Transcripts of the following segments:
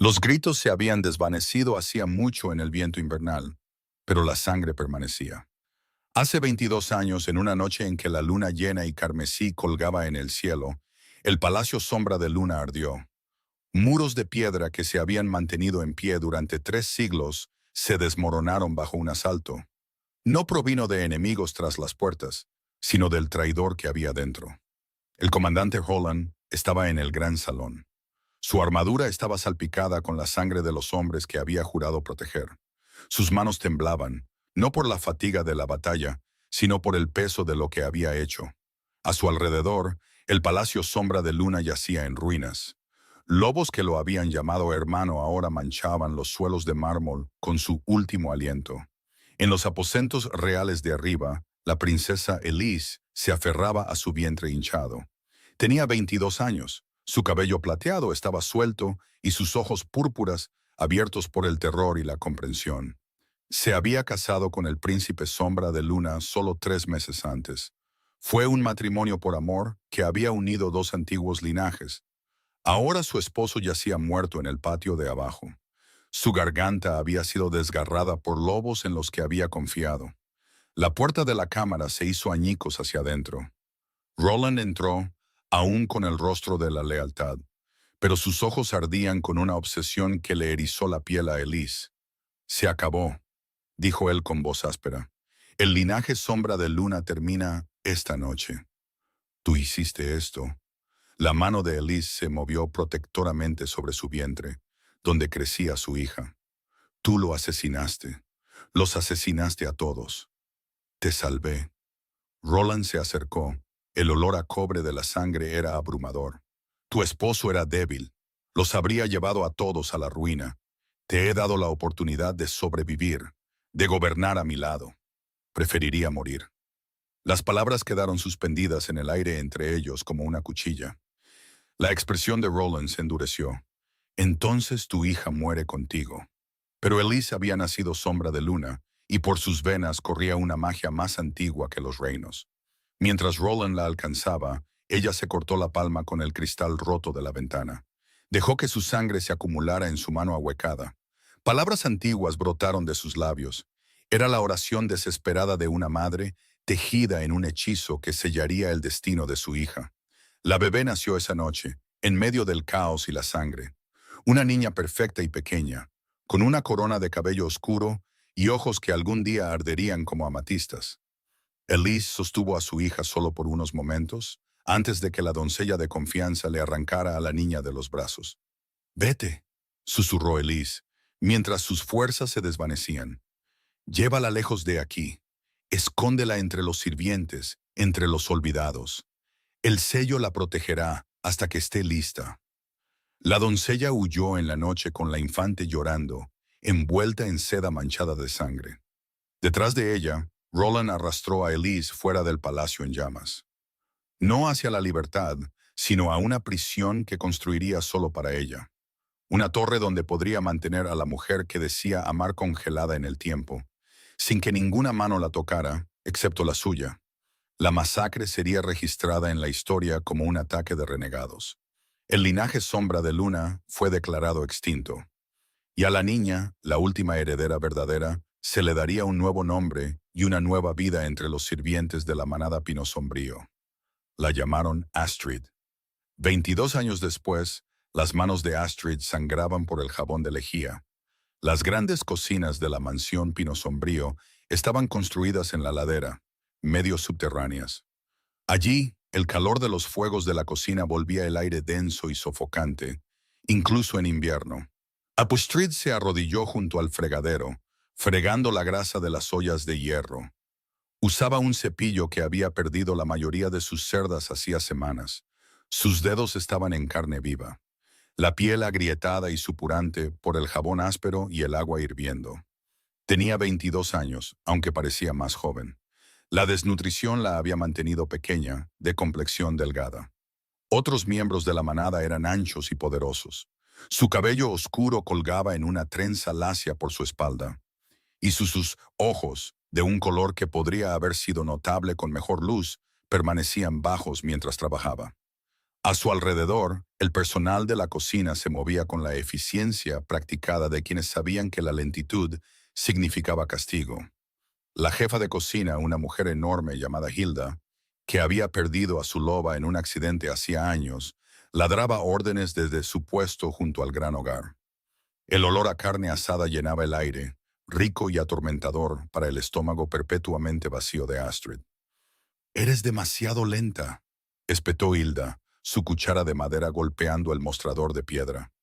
Los gritos se habían desvanecido hacía mucho en el viento invernal, pero la sangre permanecía. Hace 22 años, en una noche en que la luna llena y carmesí colgaba en el cielo, el palacio Sombra de Luna ardió. Muros de piedra que se habían mantenido en pie durante 3 siglos se desmoronaron bajo un asalto. No provino de enemigos tras las puertas, sino del traidor que había dentro. El comandante Holland estaba en el gran salón. Su armadura estaba salpicada con la sangre de los hombres que había jurado proteger. Sus manos temblaban, no por la fatiga de la batalla, sino por el peso de lo que había hecho. A su alrededor, el palacio Sombra de Luna yacía en ruinas. Lobos que lo habían llamado hermano ahora manchaban los suelos de mármol con su último aliento. En los aposentos reales de arriba, la princesa Elise se aferraba a su vientre hinchado. Tenía 22 años. Su cabello plateado estaba suelto y sus ojos púrpuras abiertos por el terror y la comprensión. Se había casado con el príncipe Sombra de Luna solo 3 meses antes. Fue un matrimonio por amor que había unido dos antiguos linajes. Ahora su esposo yacía muerto en el patio de abajo. Su garganta había sido desgarrada por lobos en los que había confiado. La puerta de la cámara se hizo añicos hacia adentro. Roland entró, aún con el rostro de la lealtad, pero sus ojos ardían con una obsesión que le erizó la piel a Elise. «Se acabó», dijo él con voz áspera. «El linaje Sombra de Luna termina esta noche. Tú hiciste esto». La mano de Elise se movió protectoramente sobre su vientre, donde crecía su hija. «Tú lo asesinaste. Los asesinaste a todos. Te salvé». Roland se acercó. El olor a cobre de la sangre era abrumador. «Tu esposo era débil. Los habría llevado a todos a la ruina. Te he dado la oportunidad de sobrevivir, de gobernar a mi lado. Preferiría morir». Las palabras quedaron suspendidas en el aire entre ellos como una cuchilla. La expresión de Roland se endureció. «Entonces tu hija muere contigo». Pero Elise había nacido Sombra de Luna, y por sus venas corría una magia más antigua que los reinos. Mientras Roland la alcanzaba, ella se cortó la palma con el cristal roto de la ventana. Dejó que su sangre se acumulara en su mano ahuecada. Palabras antiguas brotaron de sus labios. Era la oración desesperada de una madre, tejida en un hechizo que sellaría el destino de su hija. La bebé nació esa noche, en medio del caos y la sangre. Una niña perfecta y pequeña, con una corona de cabello oscuro y ojos que algún día arderían como amatistas. Elise sostuvo a su hija solo por unos momentos, antes de que la doncella de confianza le arrancara a la niña de los brazos. «Vete», susurró Elise, mientras sus fuerzas se desvanecían. «Llévala lejos de aquí. Escóndela entre los sirvientes, entre los olvidados. El sello la protegerá hasta que esté lista». La doncella huyó en la noche con la infante llorando, envuelta en seda manchada de sangre. Detrás de ella, Roland arrastró a Elise fuera del palacio en llamas. No hacia la libertad, sino a una prisión que construiría solo para ella. Una torre donde podría mantener a la mujer que decía amar congelada en el tiempo, sin que ninguna mano la tocara, excepto la suya. La masacre sería registrada en la historia como un ataque de renegados. El linaje Sombra de Luna fue declarado extinto. Y a la niña, la última heredera verdadera, se le daría un nuevo nombre y una nueva vida entre los sirvientes de la manada Pino Sombrío. La llamaron Astrid. 22 años después, las manos de Astrid sangraban por el jabón de lejía. Las grandes cocinas de la mansión Pino Sombrío estaban construidas en la ladera, medio subterráneas. Allí, el calor de los fuegos de la cocina volvía el aire denso y sofocante, incluso en invierno. Astrid se arrodilló junto al fregadero, fregando la grasa de las ollas de hierro. Usaba un cepillo que había perdido la mayoría de sus cerdas hacía semanas. Sus dedos estaban en carne viva, la piel agrietada y supurante por el jabón áspero y el agua hirviendo. Tenía 22 años, aunque parecía más joven. La desnutrición la había mantenido pequeña, de complexión delgada. Otros miembros de la manada eran anchos y poderosos. Su cabello oscuro colgaba en una trenza lacia por su espalda, y sus ojos, de un color que podría haber sido notable con mejor luz, permanecían bajos mientras trabajaba. A su alrededor, el personal de la cocina se movía con la eficiencia practicada de quienes sabían que la lentitud significaba castigo. La jefa de cocina, una mujer enorme llamada Hilda, que había perdido a su loba en un accidente hacía años, ladraba órdenes desde su puesto junto al gran hogar. El olor a carne asada llenaba el aire, rico y atormentador para el estómago perpetuamente vacío de Astrid. «Eres demasiado lenta», espetó Hilda, su cuchara de madera golpeando el mostrador de piedra.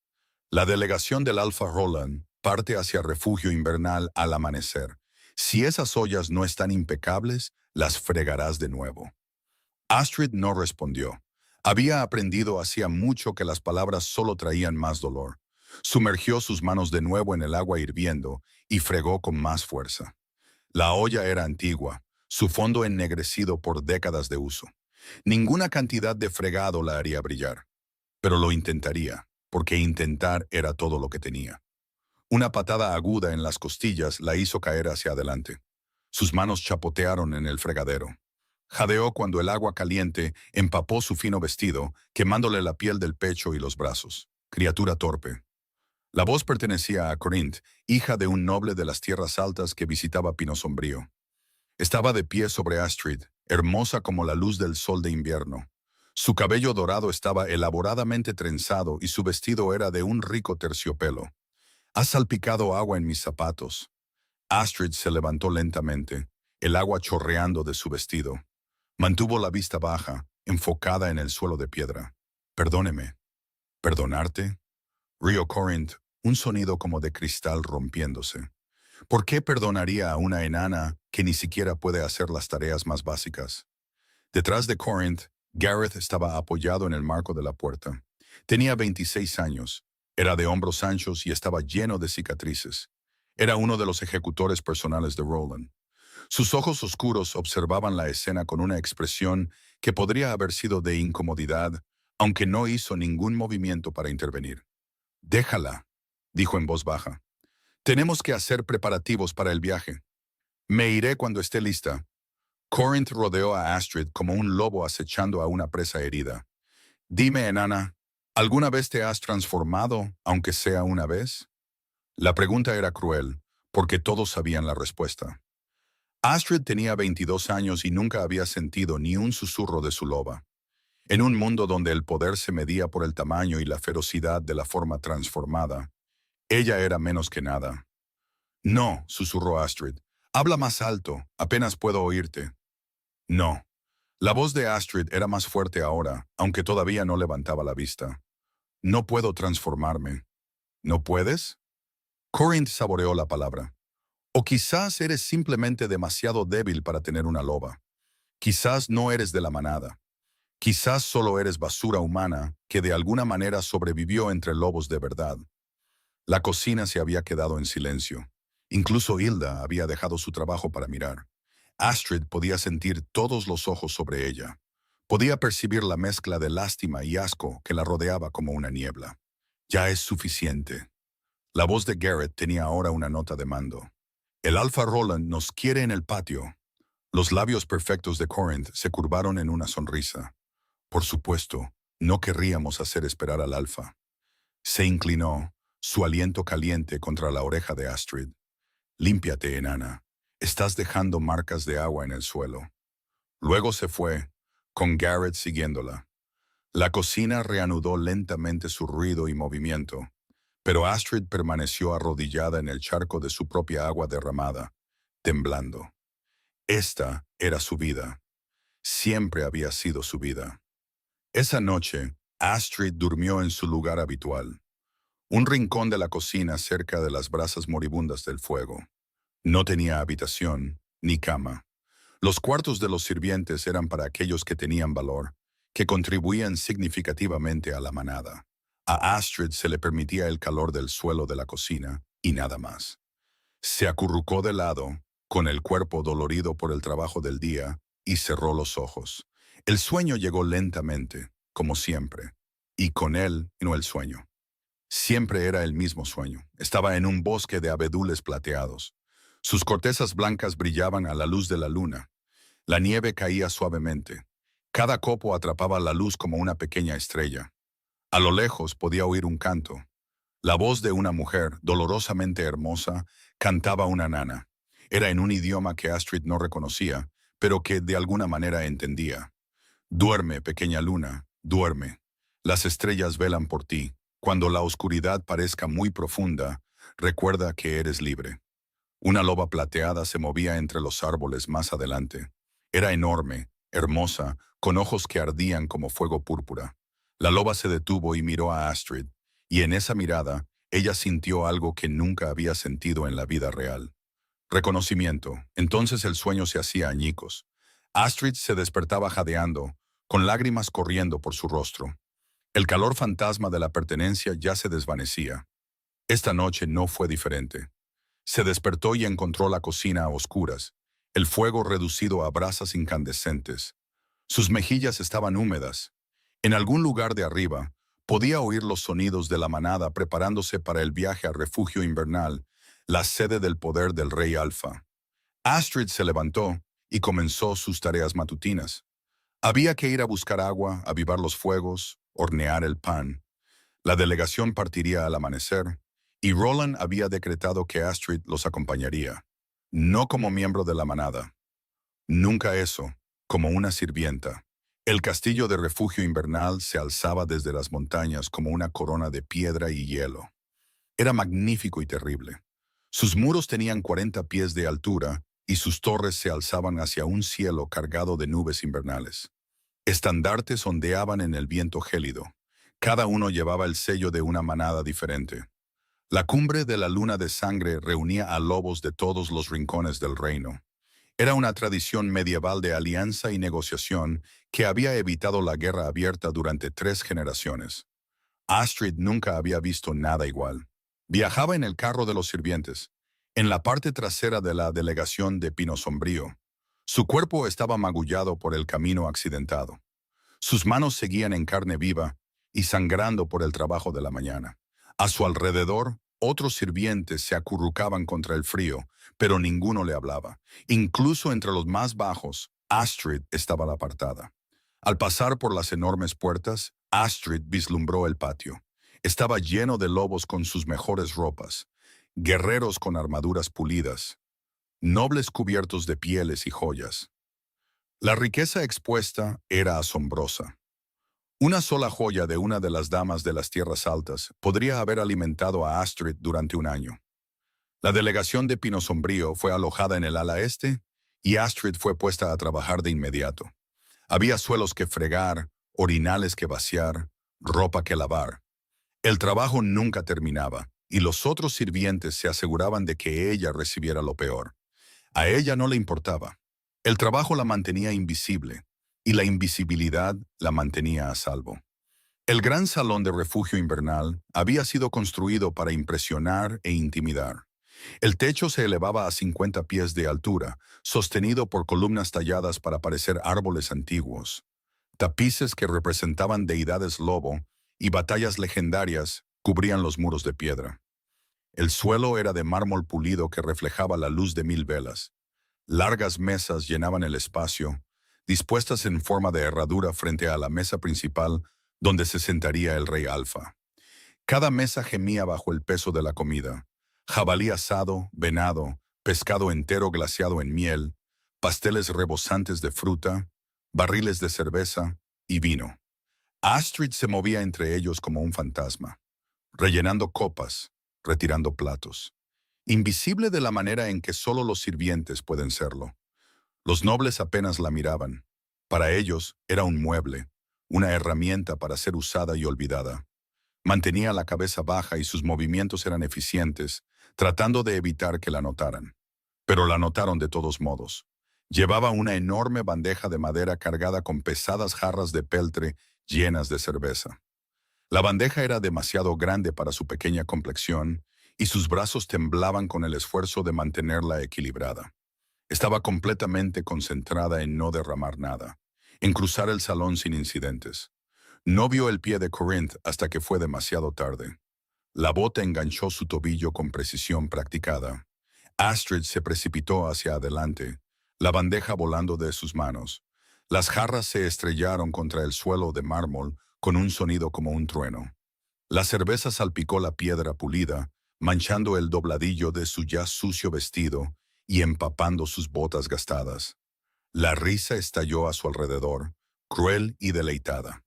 «La delegación del Alfa Roland parte hacia refugio invernal al amanecer. Si esas ollas no están impecables, las fregarás de nuevo». Astrid no respondió. Había aprendido hacía mucho que las palabras solo traían más dolor. Sumergió sus manos de nuevo en el agua hirviendo y fregó con más fuerza. La olla era antigua, su fondo ennegrecido por décadas de uso. Ninguna cantidad de fregado la haría brillar, pero lo intentaría, porque intentar era todo lo que tenía. Una patada aguda en las costillas la hizo caer hacia adelante. Sus manos chapotearon en el fregadero. Jadeó cuando el agua caliente empapó su fino vestido, quemándole la piel del pecho y los brazos. Criatura torpe. La voz pertenecía a Corinth, hija de un noble de las tierras altas que visitaba Pino Sombrío. Estaba de pie sobre Astrid, hermosa como la luz del sol de invierno. Su cabello dorado estaba elaboradamente trenzado y su vestido era de un rico terciopelo. «Has salpicado agua en mis zapatos». Astrid se levantó lentamente, el agua chorreando de su vestido. Mantuvo la vista baja, enfocada en el suelo de piedra. «Perdóneme». «¿Perdonarte?» Río Corinth, un sonido como de cristal rompiéndose. ¿Por qué perdonaría a una enana que ni siquiera puede hacer las tareas más básicas? Detrás de Corinth, Gareth estaba apoyado en el marco de la puerta. Tenía 26 años, era de hombros anchos y estaba lleno de cicatrices. Era uno de los ejecutores personales de Roland. Sus ojos oscuros observaban la escena con una expresión que podría haber sido de incomodidad, aunque no hizo ningún movimiento para intervenir. «Déjala», dijo en voz baja. «Tenemos que hacer preparativos para el viaje. Me iré cuando esté lista». Corinth rodeó a Astrid como un lobo acechando a una presa herida. «Dime, enana, ¿alguna vez te has transformado, aunque sea una vez?» La pregunta era cruel, porque todos sabían la respuesta. Astrid tenía 22 años y nunca había sentido ni un susurro de su loba. En un mundo donde el poder se medía por el tamaño y la ferocidad de la forma transformada, ella era menos que nada. «No», susurró Astrid. «Habla más alto, apenas puedo oírte». «No». La voz de Astrid era más fuerte ahora, aunque todavía no levantaba la vista. «No puedo transformarme». «¿No puedes?» Corinth saboreó la palabra. «O quizás eres simplemente demasiado débil para tener una loba. Quizás no eres de la manada. Quizás solo eres basura humana que de alguna manera sobrevivió entre lobos de verdad». La cocina se había quedado en silencio. Incluso Hilda había dejado su trabajo para mirar. Astrid podía sentir todos los ojos sobre ella. Podía percibir la mezcla de lástima y asco que la rodeaba como una niebla. «Ya es suficiente». La voz de Gareth tenía ahora una nota de mando. «El Alfa Roland nos quiere en el patio». Los labios perfectos de Corinth se curvaron en una sonrisa. «Por supuesto, no querríamos hacer esperar al Alfa». Se inclinó, su aliento caliente contra la oreja de Astrid. «Límpiate, enana. Estás dejando marcas de agua en el suelo». Luego se fue, con Gareth siguiéndola. La cocina reanudó lentamente su ruido y movimiento, pero Astrid permaneció arrodillada en el charco de su propia agua derramada, temblando. Esta era su vida. Siempre había sido su vida. Esa noche, Astrid durmió en su lugar habitual, un rincón de la cocina cerca de las brasas moribundas del fuego. No tenía habitación, ni cama. Los cuartos de los sirvientes eran para aquellos que tenían valor, que contribuían significativamente a la manada. A Astrid se le permitía el calor del suelo de la cocina y nada más. Se acurrucó de lado, con el cuerpo dolorido por el trabajo del día, y cerró los ojos. El sueño llegó lentamente, como siempre, y con él vino el sueño. Siempre era el mismo sueño. Estaba en un bosque de abedules plateados. Sus cortezas blancas brillaban a la luz de la luna. La nieve caía suavemente. Cada copo atrapaba la luz como una pequeña estrella. A lo lejos podía oír un canto. La voz de una mujer, dolorosamente hermosa, cantaba una nana. Era en un idioma que Astrid no reconocía, pero que de alguna manera entendía. Duerme, pequeña luna, duerme. Las estrellas velan por ti. Cuando la oscuridad parezca muy profunda, recuerda que eres libre. Una loba plateada se movía entre los árboles más adelante. Era enorme, hermosa, con ojos que ardían como fuego púrpura. La loba se detuvo y miró a Astrid, y en esa mirada, ella sintió algo que nunca había sentido en la vida real. Reconocimiento. Entonces el sueño se hacía añicos. Astrid se despertaba jadeando, con lágrimas corriendo por su rostro. El calor fantasma de la pertenencia ya se desvanecía. Esta noche no fue diferente. Se despertó y encontró la cocina a oscuras, el fuego reducido a brasas incandescentes. Sus mejillas estaban húmedas. En algún lugar de arriba, podía oír los sonidos de la manada preparándose para el viaje al refugio invernal, la sede del poder del rey Alfa. Astrid se levantó y comenzó sus tareas matutinas. Había que ir a buscar agua, avivar los fuegos, hornear el pan. La delegación partiría al amanecer, y Roland había decretado que Astrid los acompañaría. No como miembro de la manada. Nunca eso, como una sirvienta. El castillo de refugio invernal se alzaba desde las montañas como una corona de piedra y hielo. Era magnífico y terrible. Sus muros tenían 40 pies de altura y sus torres se alzaban hacia un cielo cargado de nubes invernales. Estandartes ondeaban en el viento gélido. Cada uno llevaba el sello de una manada diferente. La cumbre de la luna de sangre reunía a lobos de todos los rincones del reino. Era una tradición medieval de alianza y negociación que había evitado la guerra abierta durante 3 generaciones. Astrid nunca había visto nada igual. Viajaba en el carro de los sirvientes, en la parte trasera de la delegación de Pino Sombrío. Su cuerpo estaba magullado por el camino accidentado. Sus manos seguían en carne viva y sangrando por el trabajo de la mañana. A su alrededor, otros sirvientes se acurrucaban contra el frío, pero ninguno le hablaba. Incluso entre los más bajos, Astrid estaba apartada. Al pasar por las enormes puertas, Astrid vislumbró el patio. Estaba lleno de lobos con sus mejores ropas, guerreros con armaduras pulidas, nobles cubiertos de pieles y joyas. La riqueza expuesta era asombrosa. Una sola joya de una de las damas de las tierras altas podría haber alimentado a Astrid durante un año. La delegación de Pino Sombrío fue alojada en el ala este y Astrid fue puesta a trabajar de inmediato. Había suelos que fregar, orinales que vaciar, ropa que lavar. El trabajo nunca terminaba y los otros sirvientes se aseguraban de que ella recibiera lo peor. A ella no le importaba. El trabajo la mantenía invisible y la invisibilidad la mantenía a salvo. El gran salón de refugio invernal había sido construido para impresionar e intimidar. El techo se elevaba a 50 pies de altura, sostenido por columnas talladas para parecer árboles antiguos. Tapices que representaban deidades lobo y batallas legendarias cubrían los muros de piedra. El suelo era de mármol pulido que reflejaba la luz de 1000 velas. Largas mesas llenaban el espacio, dispuestas en forma de herradura frente a la mesa principal donde se sentaría el rey Alfa. Cada mesa gemía bajo el peso de la comida. Jabalí asado, venado, pescado entero glaseado en miel, pasteles rebosantes de fruta, barriles de cerveza y vino. Astrid se movía entre ellos como un fantasma, rellenando copas, retirando platos. Invisible de la manera en que solo los sirvientes pueden serlo. Los nobles apenas la miraban. Para ellos era un mueble, una herramienta para ser usada y olvidada. Mantenía la cabeza baja y sus movimientos eran eficientes, tratando de evitar que la notaran. Pero la notaron de todos modos. Llevaba una enorme bandeja de madera cargada con pesadas jarras de peltre llenas de cerveza. La bandeja era demasiado grande para su pequeña complexión y sus brazos temblaban con el esfuerzo de mantenerla equilibrada. Estaba completamente concentrada en no derramar nada, en cruzar el salón sin incidentes. No vio el pie de Corinth hasta que fue demasiado tarde. La bota enganchó su tobillo con precisión practicada. Astrid se precipitó hacia adelante, la bandeja volando de sus manos. Las jarras se estrellaron contra el suelo de mármol con un sonido como un trueno. La cerveza salpicó la piedra pulida, manchando el dobladillo de su ya sucio vestido y empapando sus botas gastadas. La risa estalló a su alrededor, cruel y deleitada.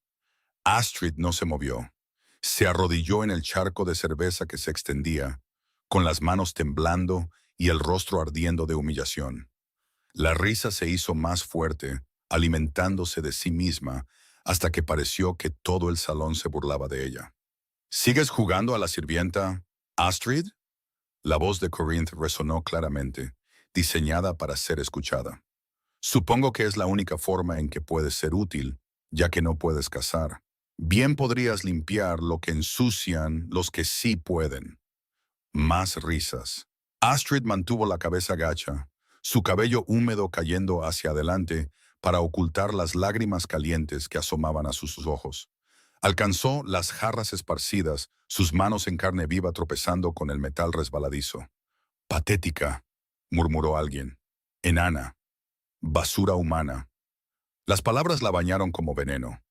Astrid no se movió. Se arrodilló en el charco de cerveza que se extendía, con las manos temblando y el rostro ardiendo de humillación. La risa se hizo más fuerte, alimentándose de sí misma, hasta que pareció que todo el salón se burlaba de ella. ¿Sigues jugando a la sirvienta, Astrid? La voz de Corinth resonó claramente, diseñada para ser escuchada. Supongo que es la única forma en que puedes ser útil, ya que no puedes cazar. Bien podrías limpiar lo que ensucian los que sí pueden. Más risas. Astrid mantuvo la cabeza gacha, su cabello húmedo cayendo hacia adelante para ocultar las lágrimas calientes que asomaban a sus ojos. Alcanzó las jarras esparcidas, sus manos en carne viva tropezando con el metal resbaladizo. Patética, murmuró alguien. Enana. Basura humana. Las palabras la bañaron como veneno.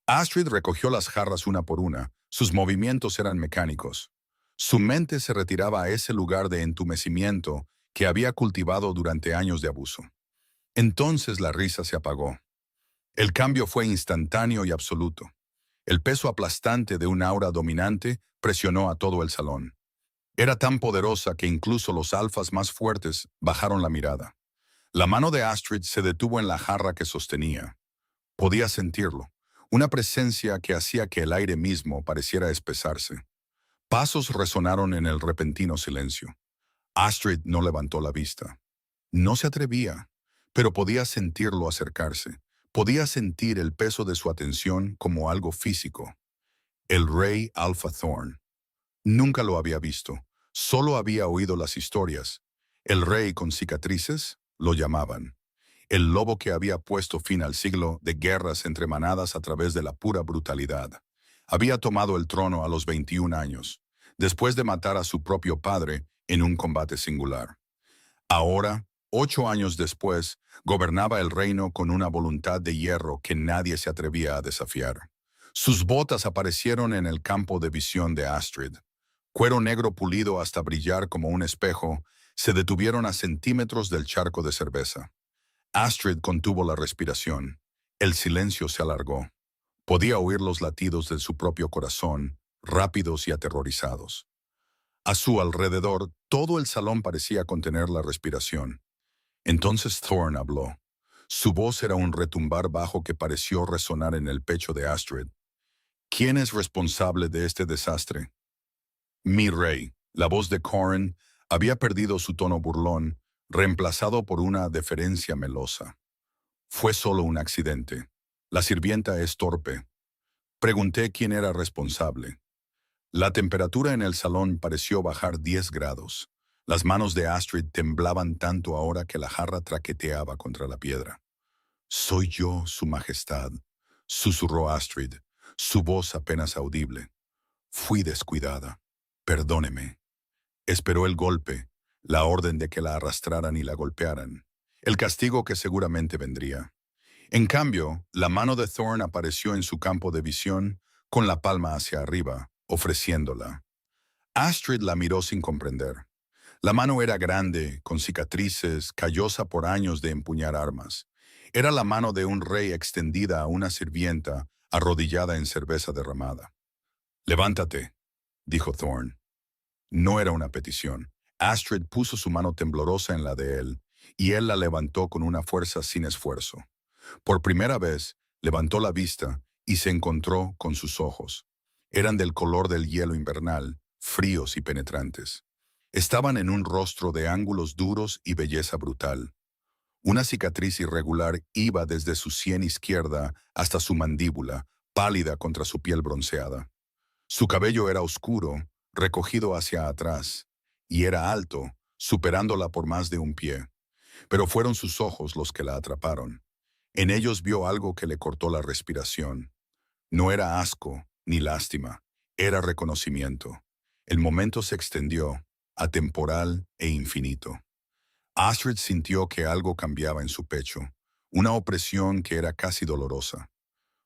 Astrid recogió las jarras una por una, sus movimientos eran mecánicos. Su mente se retiraba a ese lugar de entumecimiento que había cultivado durante años de abuso. Entonces la risa se apagó. El cambio fue instantáneo y absoluto. El peso aplastante de un aura dominante presionó a todo el salón. Era tan poderosa que incluso los alfas más fuertes bajaron la mirada. La mano de Astrid se detuvo en la jarra que sostenía. Podía sentirlo, una presencia que hacía que el aire mismo pareciera espesarse. Pasos resonaron en el repentino silencio. Astrid no levantó la vista. No se atrevía, pero podía sentirlo acercarse. Podía sentir el peso de su atención como algo físico. El rey Alpha Thorn. Nunca lo había visto, solo había oído las historias. El rey con cicatrices, lo llamaban. El lobo que había puesto fin al siglo de guerras entre manadas a través de la pura brutalidad. Había tomado el trono a los 21 años, después de matar a su propio padre en un combate singular. Ahora, 8 años después, gobernaba el reino con una voluntad de hierro que nadie se atrevía a desafiar. Sus botas aparecieron en el campo de visión de Astrid. Cuero negro pulido hasta brillar como un espejo, se detuvieron a centímetros del charco de cerveza. Astrid contuvo la respiración. El silencio se alargó. Podía oír los latidos de su propio corazón, rápidos y aterrorizados. A su alrededor, todo el salón parecía contener la respiración. Entonces Thorn habló. Su voz era un retumbar bajo que pareció resonar en el pecho de Astrid. ¿Quién es responsable de este desastre? Mi rey. La voz de Corin había perdido su tono burlón, reemplazado por una deferencia melosa. Fue solo un accidente. La sirvienta es torpe. Pregunté quién era responsable. La temperatura en el salón pareció bajar 10 grados. Las manos de Astrid temblaban tanto ahora que la jarra traqueteaba contra la piedra. «Soy yo, su majestad», susurró Astrid, su voz apenas audible. «Fui descuidada. Perdóneme». Esperó el golpe, la orden de que la arrastraran y la golpearan, el castigo que seguramente vendría. En cambio, la mano de Thorn apareció en su campo de visión, con la palma hacia arriba, ofreciéndola. Astrid la miró sin comprender. La mano era grande, con cicatrices, callosa por años de empuñar armas. Era la mano de un rey extendida a una sirvienta, arrodillada en cerveza derramada. «Levántate», dijo Thorn. No era una petición. Astrid puso su mano temblorosa en la de él, y él la levantó con una fuerza sin esfuerzo. Por primera vez, levantó la vista y se encontró con sus ojos. Eran del color del hielo invernal, fríos y penetrantes. Estaban en un rostro de ángulos duros y belleza brutal. Una cicatriz irregular iba desde su sien izquierda hasta su mandíbula, pálida contra su piel bronceada. Su cabello era oscuro, recogido hacia atrás, y era alto, superándola por más de un pie. Pero fueron sus ojos los que la atraparon. En ellos vio algo que le cortó la respiración. No era asco ni lástima, era reconocimiento. El momento se extendió, atemporal e infinito. Astrid sintió que algo cambiaba en su pecho, una opresión que era casi dolorosa.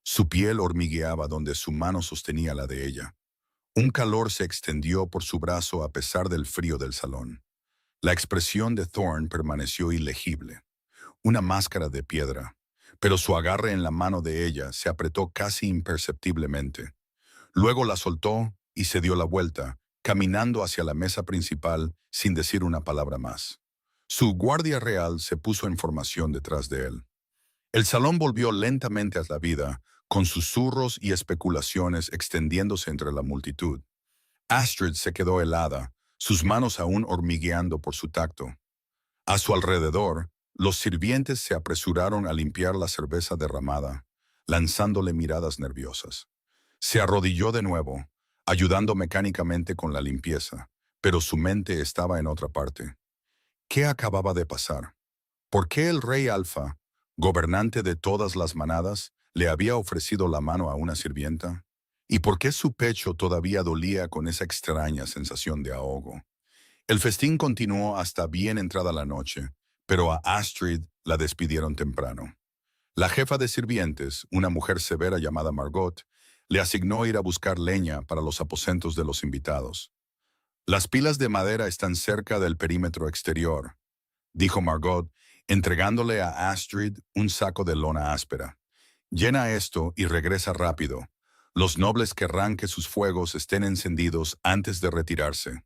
Su piel hormigueaba donde su mano sostenía la de ella. Un calor se extendió por su brazo a pesar del frío del salón. La expresión de Thorne permaneció ilegible, una máscara de piedra, pero su agarre en la mano de ella se apretó casi imperceptiblemente. Luego la soltó y se dio la vuelta, caminando hacia la mesa principal sin decir una palabra más. Su guardia real se puso en formación detrás de él. El salón volvió lentamente a la vida, con susurros y especulaciones extendiéndose entre la multitud. Astrid se quedó helada, sus manos aún hormigueando por su tacto. A su alrededor, los sirvientes se apresuraron a limpiar la cerveza derramada, lanzándole miradas nerviosas. Se arrodilló de nuevo, ayudando mecánicamente con la limpieza, pero su mente estaba en otra parte. ¿Qué acababa de pasar? ¿Por qué el rey Alfa, gobernante de todas las manadas, le había ofrecido la mano a una sirvienta? ¿Y por qué su pecho todavía dolía con esa extraña sensación de ahogo? El festín continuó hasta bien entrada la noche, pero a Astrid la despidieron temprano. La jefa de sirvientes, una mujer severa llamada Margot, le asignó ir a buscar leña para los aposentos de los invitados. Las pilas de madera están cerca del perímetro exterior, dijo Margot, entregándole a Astrid un saco de lona áspera. Llena esto y regresa rápido. Los nobles querrán que sus fuegos estén encendidos antes de retirarse.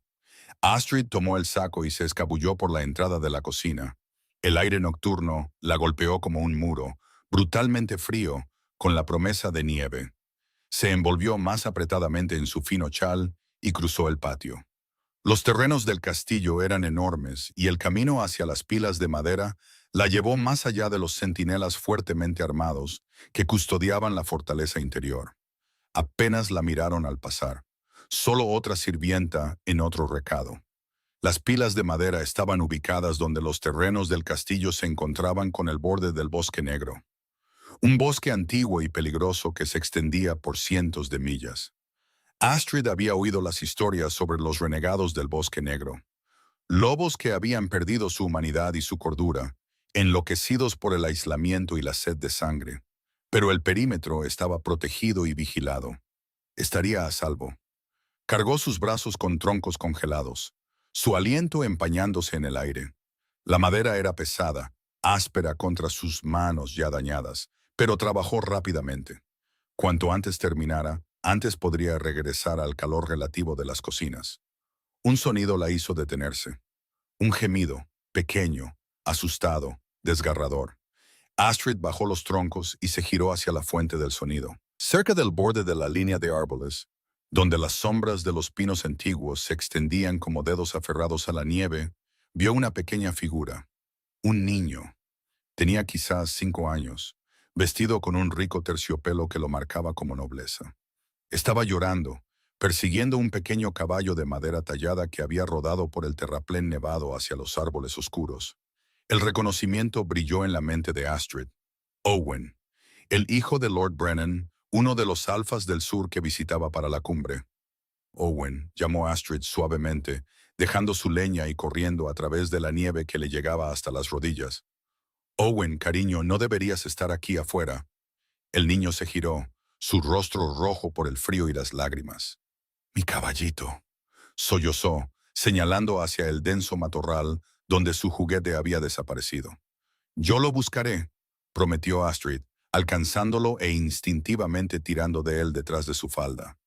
Astrid tomó el saco y se escabulló por la entrada de la cocina. El aire nocturno la golpeó como un muro, brutalmente frío, con la promesa de nieve. Se envolvió más apretadamente en su fino chal y cruzó el patio. Los terrenos del castillo eran enormes y el camino hacia las pilas de madera la llevó más allá de los centinelas fuertemente armados que custodiaban la fortaleza interior. Apenas la miraron al pasar. Solo otra sirvienta en otro recado. Las pilas de madera estaban ubicadas donde los terrenos del castillo se encontraban con el borde del bosque negro. Un bosque antiguo y peligroso que se extendía por cientos de millas. Astrid había oído las historias sobre los renegados del bosque negro. Lobos que habían perdido su humanidad y su cordura, enloquecidos por el aislamiento y la sed de sangre. Pero el perímetro estaba protegido y vigilado. Estaría a salvo. Cargó sus brazos con troncos congelados, su aliento empañándose en el aire. La madera era pesada, áspera contra sus manos ya dañadas, pero trabajó rápidamente. Cuanto antes terminara, antes podría regresar al calor relativo de las cocinas. Un sonido la hizo detenerse. Un gemido, pequeño, asustado, desgarrador. Astrid bajó los troncos y se giró hacia la fuente del sonido. Cerca del borde de la línea de árboles, donde las sombras de los pinos antiguos se extendían como dedos aferrados a la nieve, vio una pequeña figura. Un niño. Tenía quizás 5 años, vestido con un rico terciopelo que lo marcaba como nobleza. Estaba llorando, persiguiendo un pequeño caballo de madera tallada que había rodado por el terraplén nevado hacia los árboles oscuros. El reconocimiento brilló en la mente de Astrid. Owen, el hijo de Lord Brennan, uno de los alfas del sur que visitaba para la cumbre. Owen, llamó Astrid suavemente, dejando su leña y corriendo a través de la nieve que le llegaba hasta las rodillas. Owen, cariño, no deberías estar aquí afuera. El niño se giró, su rostro rojo por el frío y las lágrimas. Mi caballito, sollozó, señalando hacia el denso matorral donde su juguete había desaparecido. Yo lo buscaré, prometió Astrid, alcanzándolo e instintivamente tirando de él detrás de su falda.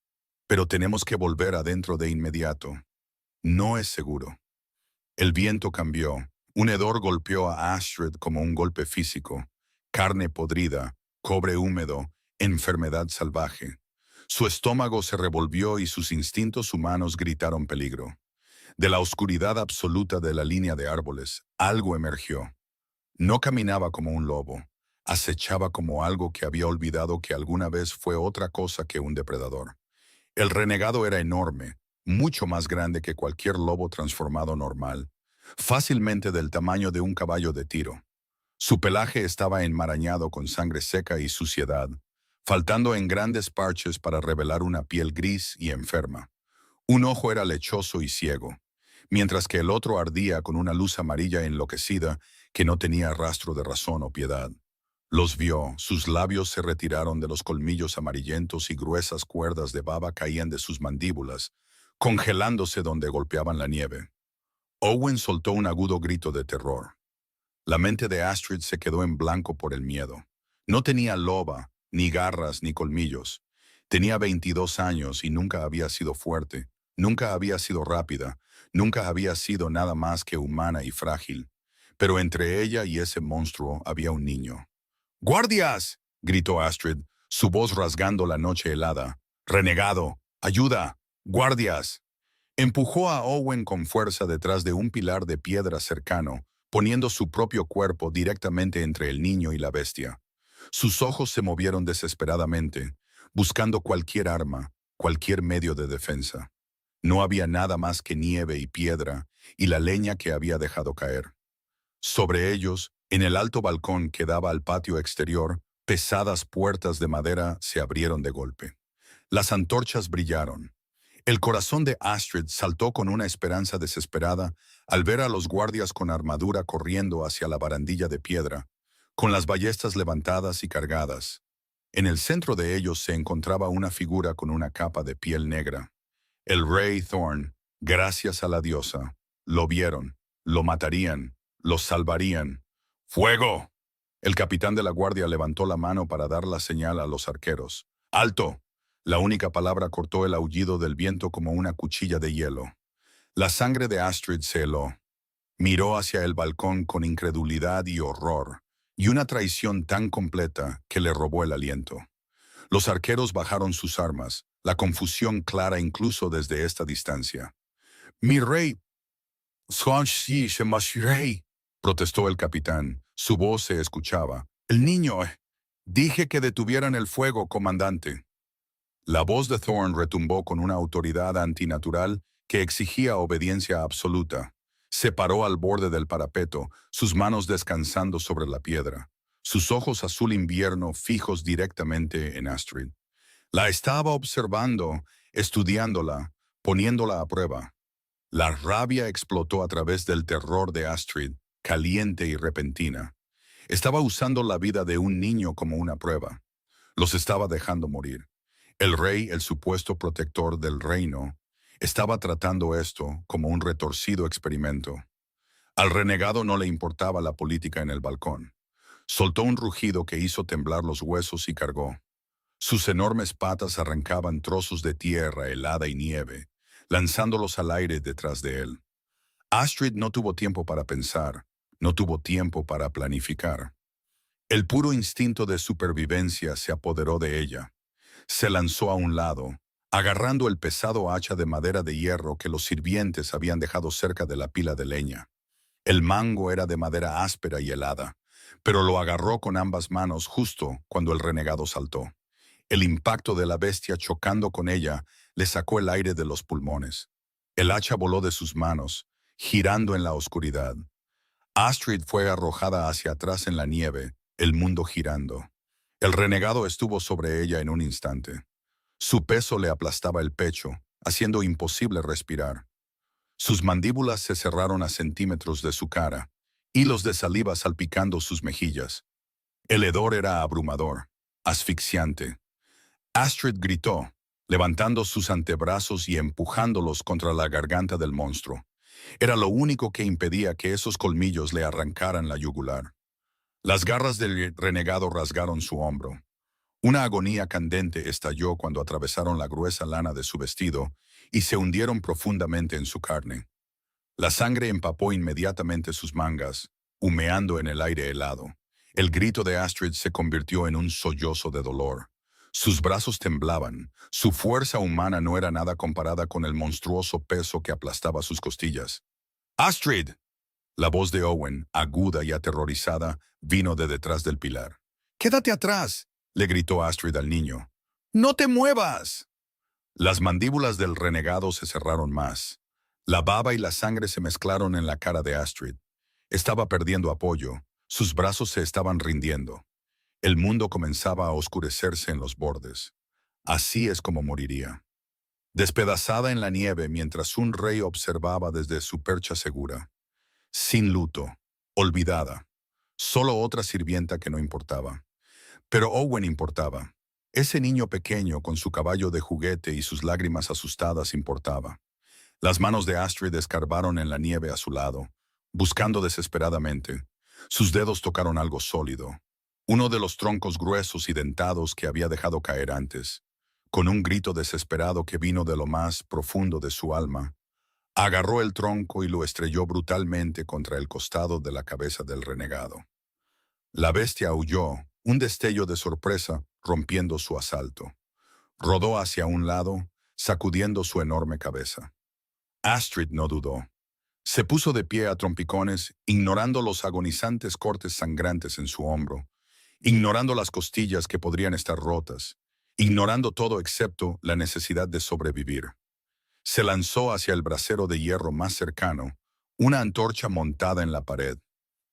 Pero tenemos que volver adentro de inmediato. No es seguro. El viento cambió. Un hedor golpeó a Astrid como un golpe físico. Carne podrida, cobre húmedo, enfermedad salvaje. Su estómago se revolvió y sus instintos humanos gritaron peligro. De la oscuridad absoluta de la línea de árboles, algo emergió. No caminaba como un lobo. Acechaba como algo que había olvidado que alguna vez fue otra cosa que un depredador. El renegado era enorme, mucho más grande que cualquier lobo transformado normal, fácilmente del tamaño de un caballo de tiro. Su pelaje estaba enmarañado con sangre seca y suciedad, faltando en grandes parches para revelar una piel gris y enferma. Un ojo era lechoso y ciego, mientras que el otro ardía con una luz amarilla enloquecida que no tenía rastro de razón o piedad. Los vio, sus labios se retiraron de los colmillos amarillentos y gruesas cuerdas de baba caían de sus mandíbulas, congelándose donde golpeaban la nieve. Owen soltó un agudo grito de terror. La mente de Astrid se quedó en blanco por el miedo. No tenía loba, ni garras, ni colmillos. Tenía 22 años y nunca había sido fuerte, nunca había sido rápida, nunca había sido nada más que humana y frágil. Pero entre ella y ese monstruo había un niño. ¡Guardias!, gritó Astrid, su voz rasgando la noche helada. ¡Renegado! ¡Ayuda! ¡Guardias! Empujó a Owen con fuerza detrás de un pilar de piedra cercano, poniendo su propio cuerpo directamente entre el niño y la bestia. Sus ojos se movieron desesperadamente, buscando cualquier arma, cualquier medio de defensa. No había nada más que nieve y piedra, y la leña que había dejado caer. Sobre ellos, en el alto balcón que daba al patio exterior, pesadas puertas de madera se abrieron de golpe. Las antorchas brillaron. El corazón de Astrid saltó con una esperanza desesperada al ver a los guardias con armadura corriendo hacia la barandilla de piedra, con las ballestas levantadas y cargadas. En el centro de ellos se encontraba una figura con una capa de piel negra. El rey Thorn, gracias a la diosa, lo vieron, lo matarían, lo salvarían. ¡Fuego! El capitán de la guardia levantó la mano para dar la señal a los arqueros. ¡Alto! La única palabra cortó el aullido del viento como una cuchilla de hielo. La sangre de Astrid se heló. Miró hacia el balcón con incredulidad y horror, y una traición tan completa que le robó el aliento. Los arqueros bajaron sus armas, la confusión clara incluso desde esta distancia. «Mi rey, sí, rey», protestó el capitán. Su voz se escuchaba. «El niño. Dije que detuvieran el fuego, comandante». La voz de Thorn retumbó con una autoridad antinatural que exigía obediencia absoluta. Se paró al borde del parapeto, sus manos descansando sobre la piedra, sus ojos azul invierno fijos directamente en Astrid. La estaba observando, estudiándola, poniéndola a prueba. La rabia explotó a través del terror de Astrid, caliente y repentina. Estaba usando la vida de un niño como una prueba. Los estaba dejando morir. El rey, el supuesto protector del reino, estaba tratando esto como un retorcido experimento. Al renegado no le importaba la política en el balcón. Soltó un rugido que hizo temblar los huesos y cargó. Sus enormes patas arrancaban trozos de tierra helada y nieve, lanzándolos al aire detrás de él. Astrid no tuvo tiempo para pensar, no tuvo tiempo para planificar. El puro instinto de supervivencia se apoderó de ella. Se lanzó a un lado, agarrando el pesado hacha de madera de hierro que los sirvientes habían dejado cerca de la pila de leña. El mango era de madera áspera y helada, pero lo agarró con ambas manos justo cuando el renegado saltó. El impacto de la bestia chocando con ella le sacó el aire de los pulmones. El hacha voló de sus manos, girando en la oscuridad. Astrid fue arrojada hacia atrás en la nieve, el mundo girando. El renegado estuvo sobre ella en un instante. Su peso le aplastaba el pecho, haciendo imposible respirar. Sus mandíbulas se cerraron a centímetros de su cara, hilos de saliva salpicando sus mejillas. El hedor era abrumador, asfixiante. Astrid gritó, levantando sus antebrazos y empujándolos contra la garganta del monstruo. Era lo único que impedía que esos colmillos le arrancaran la yugular. Las garras del renegado rasgaron su hombro. Una agonía candente estalló cuando atravesaron la gruesa lana de su vestido y se hundieron profundamente en su carne. La sangre empapó inmediatamente sus mangas, humeando en el aire helado. El grito de Astrid se convirtió en un sollozo de dolor. Sus brazos temblaban. Su fuerza humana no era nada comparada con el monstruoso peso que aplastaba sus costillas. «¡Astrid!». La voz de Owen, aguda y aterrorizada, vino de detrás del pilar. «¡Quédate atrás!», le gritó Astrid al niño. «¡No te muevas!». Las mandíbulas del renegado se cerraron más. La baba y la sangre se mezclaron en la cara de Astrid. Estaba perdiendo apoyo. Sus brazos se estaban rindiendo. El mundo comenzaba a oscurecerse en los bordes. Así es como moriría. Despedazada en la nieve mientras un rey observaba desde su percha segura. Sin luto, olvidada. Solo otra sirvienta que no importaba. Pero Owen importaba. Ese niño pequeño con su caballo de juguete y sus lágrimas asustadas importaba. Las manos de Astrid escarbaron en la nieve a su lado, buscando desesperadamente. Sus dedos tocaron algo sólido, uno de los troncos gruesos y dentados que había dejado caer antes. Con un grito desesperado que vino de lo más profundo de su alma, agarró el tronco y lo estrelló brutalmente contra el costado de la cabeza del renegado. La bestia aulló, un destello de sorpresa rompiendo su asalto. Rodó hacia un lado, sacudiendo su enorme cabeza. Astrid no dudó. Se puso de pie a trompicones, ignorando los agonizantes cortes sangrantes en su hombro, ignorando las costillas que podrían estar rotas, ignorando todo excepto la necesidad de sobrevivir. Se lanzó hacia el brasero de hierro más cercano, una antorcha montada en la pared.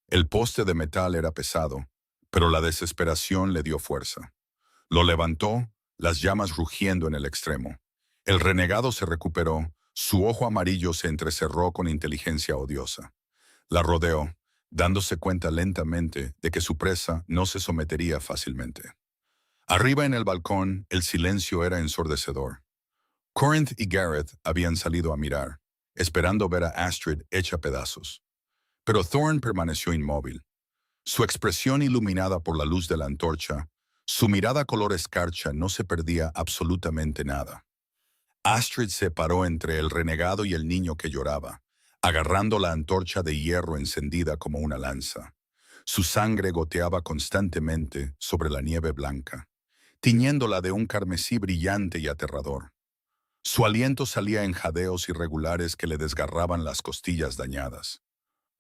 El poste de metal era pesado, pero la desesperación le dio fuerza. Lo levantó, las llamas rugiendo en el extremo. El renegado se recuperó, su ojo amarillo se entrecerró con inteligencia odiosa. La rodeó, dándose cuenta lentamente de que su presa no se sometería fácilmente. Arriba en el balcón, el silencio era ensordecedor. Corinth y Gareth habían salido a mirar, esperando ver a Astrid hecha pedazos. Pero Thorne permaneció inmóvil. Su expresión iluminada por la luz de la antorcha, su mirada color escarcha no se perdía absolutamente nada. Astrid se paró entre el renegado y el niño que lloraba, agarrando la antorcha de hierro encendida como una lanza. Su sangre goteaba constantemente sobre la nieve blanca, tiñéndola de un carmesí brillante y aterrador. Su aliento salía en jadeos irregulares que le desgarraban las costillas dañadas.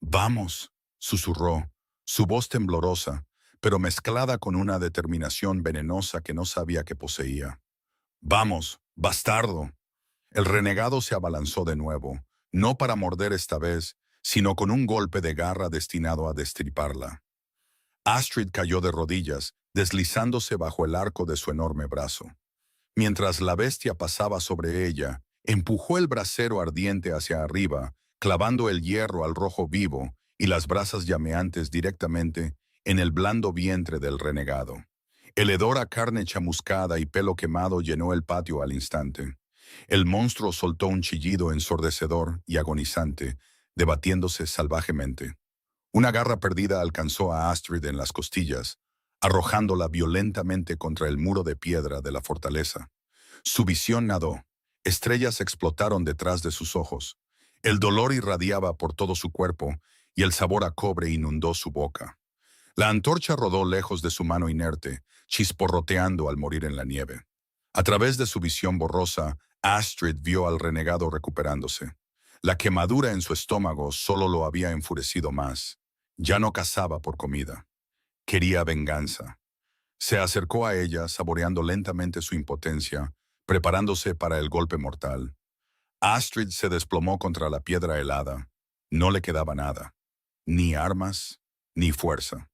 «Vamos», susurró, su voz temblorosa, pero mezclada con una determinación venenosa que no sabía que poseía. «Vamos, bastardo». El renegado se abalanzó de nuevo, no para morder esta vez, sino con un golpe de garra destinado a destriparla. Astrid cayó de rodillas, deslizándose bajo el arco de su enorme brazo. Mientras la bestia pasaba sobre ella, empujó el brasero ardiente hacia arriba, clavando el hierro al rojo vivo y las brasas llameantes directamente en el blando vientre del renegado. El hedor a carne chamuscada y pelo quemado llenó el patio al instante. El monstruo soltó un chillido ensordecedor y agonizante, debatiéndose salvajemente. Una garra perdida alcanzó a Astrid en las costillas, arrojándola violentamente contra el muro de piedra de la fortaleza. Su visión nadó. Estrellas explotaron detrás de sus ojos. El dolor irradiaba por todo su cuerpo y el sabor a cobre inundó su boca. La antorcha rodó lejos de su mano inerte, chisporroteando al morir en la nieve. A través de su visión borrosa, Astrid vio al renegado recuperándose. La quemadura en su estómago solo lo había enfurecido más. Ya no cazaba por comida. Quería venganza. Se acercó a ella, saboreando lentamente su impotencia, preparándose para el golpe mortal. Astrid se desplomó contra la piedra helada. No le quedaba nada. Ni armas, ni fuerza.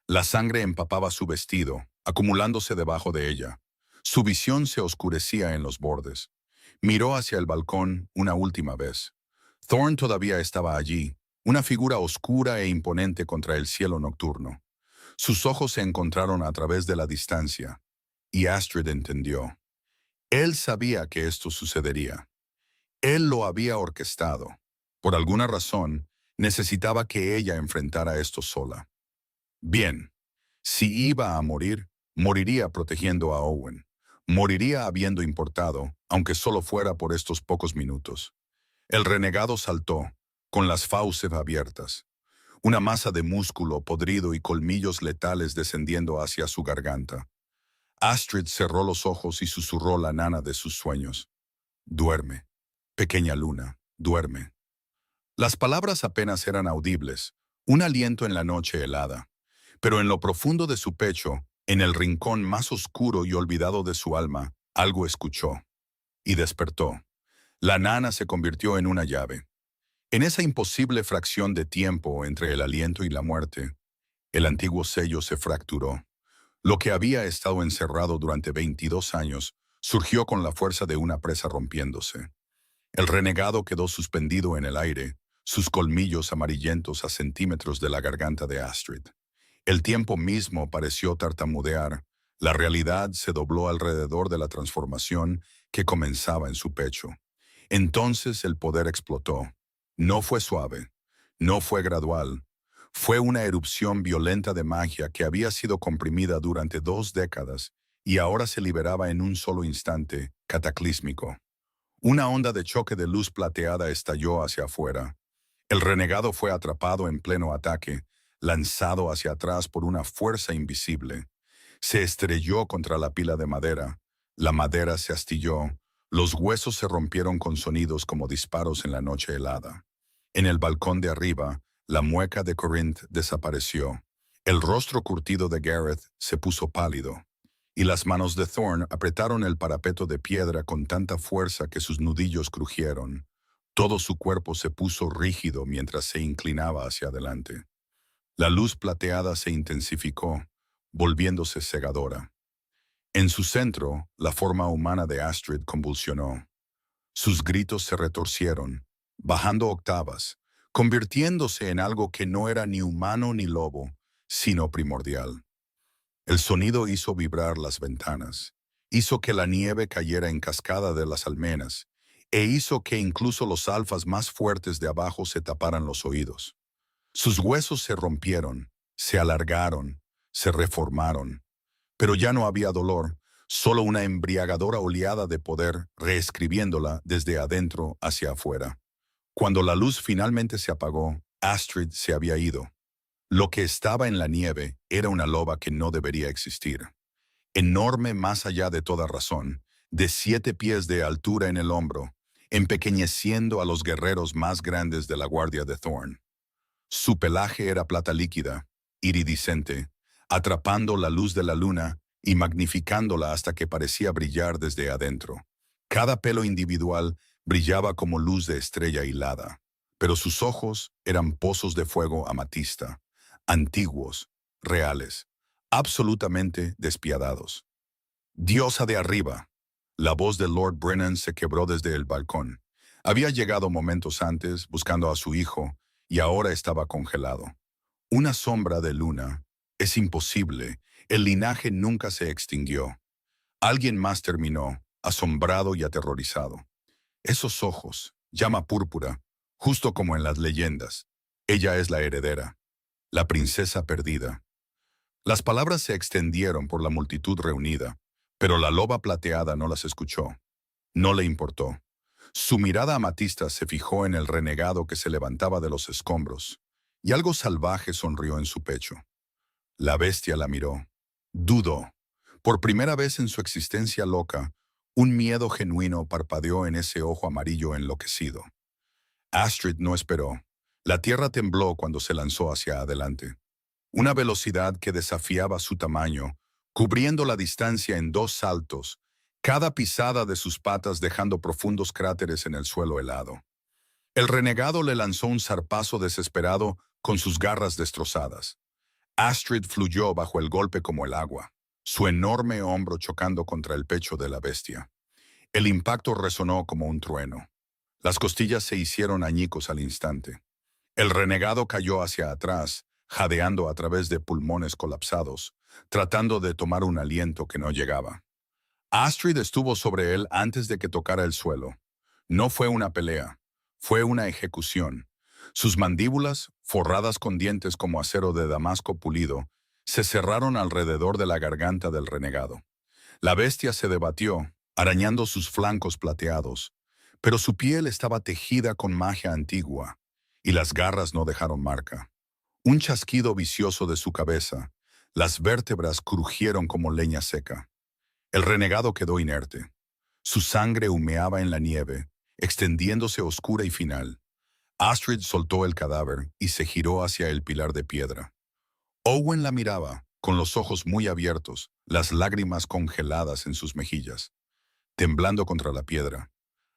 La sangre empapaba su vestido, acumulándose debajo de ella. Su visión se oscurecía en los bordes. Miró hacia el balcón una última vez. Thorne todavía estaba allí, una figura oscura e imponente contra el cielo nocturno. Sus ojos se encontraron a través de la distancia, y Astrid entendió. Él sabía que esto sucedería. Él lo había orquestado. Por alguna razón, necesitaba que ella enfrentara esto sola. Bien, si iba a morir, moriría protegiendo a Owen. Moriría habiendo importado, aunque solo fuera por estos pocos minutos. El renegado saltó, con las fauces abiertas. Una masa de músculo podrido y colmillos letales descendiendo hacia su garganta. Astrid cerró los ojos y susurró la nana de sus sueños. «Duerme, pequeña luna, duerme». Las palabras apenas eran audibles, un aliento en la noche helada. Pero en lo profundo de su pecho, en el rincón más oscuro y olvidado de su alma, algo escuchó. Y despertó. La nana se convirtió en una llave. En esa imposible fracción de tiempo entre el aliento y la muerte, el antiguo sello se fracturó. Lo que había estado encerrado durante 22 años surgió con la fuerza de una presa rompiéndose. El renegado quedó suspendido en el aire, sus colmillos amarillentos a centímetros de la garganta de Astrid. El tiempo mismo pareció tartamudear. La realidad se dobló alrededor de la transformación que comenzaba en su pecho. Entonces el poder explotó. No fue suave, no fue gradual. Fue una erupción violenta de magia que había sido comprimida durante 2 décadas y ahora se liberaba en un solo instante, cataclísmico. Una onda de choque de luz plateada estalló hacia afuera. El renegado fue atrapado en pleno ataque, lanzado hacia atrás por una fuerza invisible. Se estrelló contra la pila de madera. La madera se astilló. Los huesos se rompieron con sonidos como disparos en la noche helada. En el balcón de arriba, la mueca de Corinth desapareció. El rostro curtido de Gareth se puso pálido, y las manos de Thorn apretaron el parapeto de piedra con tanta fuerza que sus nudillos crujieron. Todo su cuerpo se puso rígido mientras se inclinaba hacia adelante. La luz plateada se intensificó, volviéndose cegadora. En su centro, la forma humana de Astrid convulsionó. Sus gritos se retorcieron, bajando octavas, convirtiéndose en algo que no era ni humano ni lobo, sino primordial. El sonido hizo vibrar las ventanas, hizo que la nieve cayera en cascada de las almenas, e hizo que incluso los alfas más fuertes de abajo se taparan los oídos. Sus huesos se rompieron, se alargaron, se reformaron, pero ya no había dolor, solo una embriagadora oleada de poder reescribiéndola desde adentro hacia afuera. Cuando la luz finalmente se apagó, Astrid se había ido. Lo que estaba en la nieve era una loba que no debería existir. Enorme más allá de toda razón, de 7 pies de altura en el hombro, empequeñeciendo a los guerreros más grandes de la guardia de Thorn. Su pelaje era plata líquida, iridiscente, atrapando la luz de la luna y magnificándola hasta que parecía brillar desde adentro. Cada pelo individual brillaba como luz de estrella hilada, pero sus ojos eran pozos de fuego amatista, antiguos, reales, absolutamente despiadados. Diosa de arriba. La voz de Lord Brennan se quebró desde el balcón. Había llegado momentos antes buscando a su hijo y ahora estaba congelado. Una sombra de luna. Es imposible. El linaje nunca se extinguió. Alguien más terminó, asombrado y aterrorizado. Esos ojos, llama púrpura, justo como en las leyendas. Ella es la heredera, la princesa perdida. Las palabras se extendieron por la multitud reunida, pero la loba plateada no las escuchó. No le importó. Su mirada amatista se fijó en el renegado que se levantaba de los escombros, y algo salvaje sonrió en su pecho. La bestia la miró. Dudó. Por primera vez en su existencia loca, un miedo genuino parpadeó en ese ojo amarillo enloquecido. Astrid no esperó. La tierra tembló cuando se lanzó hacia adelante. Una velocidad que desafiaba su tamaño, cubriendo la distancia en 2 saltos, cada pisada de sus patas dejando profundos cráteres en el suelo helado. El renegado le lanzó un zarpazo desesperado con sus garras destrozadas. Astrid fluyó bajo el golpe como el agua, su enorme hombro chocando contra el pecho de la bestia. El impacto resonó como un trueno. Las costillas se hicieron añicos al instante. El renegado cayó hacia atrás, jadeando a través de pulmones colapsados, tratando de tomar un aliento que no llegaba. Astrid estuvo sobre él antes de que tocara el suelo. No fue una pelea, fue una ejecución. Sus mandíbulas, forradas con dientes como acero de damasco pulido, se cerraron alrededor de la garganta del renegado. La bestia se debatió, arañando sus flancos plateados, pero su piel estaba tejida con magia antigua, y las garras no dejaron marca. Un chasquido vicioso de su cabeza, las vértebras crujieron como leña seca. El renegado quedó inerte. Su sangre humeaba en la nieve, extendiéndose oscura y final. Astrid soltó el cadáver y se giró hacia el pilar de piedra. Owen la miraba, con los ojos muy abiertos, las lágrimas congeladas en sus mejillas, temblando contra la piedra.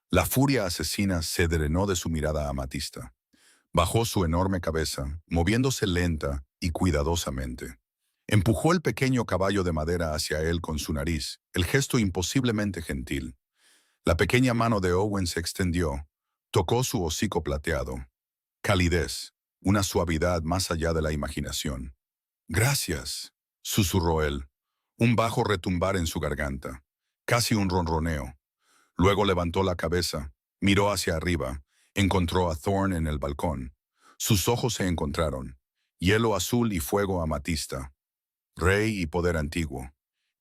La furia asesina se drenó de su mirada amatista. Bajó su enorme cabeza, moviéndose lenta y cuidadosamente. Empujó el pequeño caballo de madera hacia él con su nariz, el gesto imposiblemente gentil. La pequeña mano de Owen se extendió, tocó su hocico plateado. Calidez, una suavidad más allá de la imaginación. Gracias, susurró él, un bajo retumbar en su garganta, casi un ronroneo. Luego levantó la cabeza, miró hacia arriba, encontró a Thorn en el balcón. Sus ojos se encontraron, hielo azul y fuego amatista, rey y poder antiguo.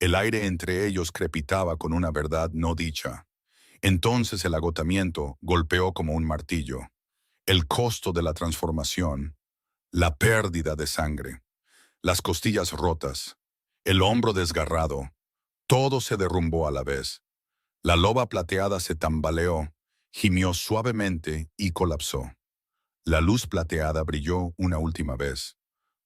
El aire entre ellos crepitaba con una verdad no dicha. Entonces el agotamiento golpeó como un martillo. El costo de la transformación, la pérdida de sangre, las costillas rotas, el hombro desgarrado, todo se derrumbó a la vez. La loba plateada se tambaleó, gimió suavemente y colapsó. La luz plateada brilló una última vez.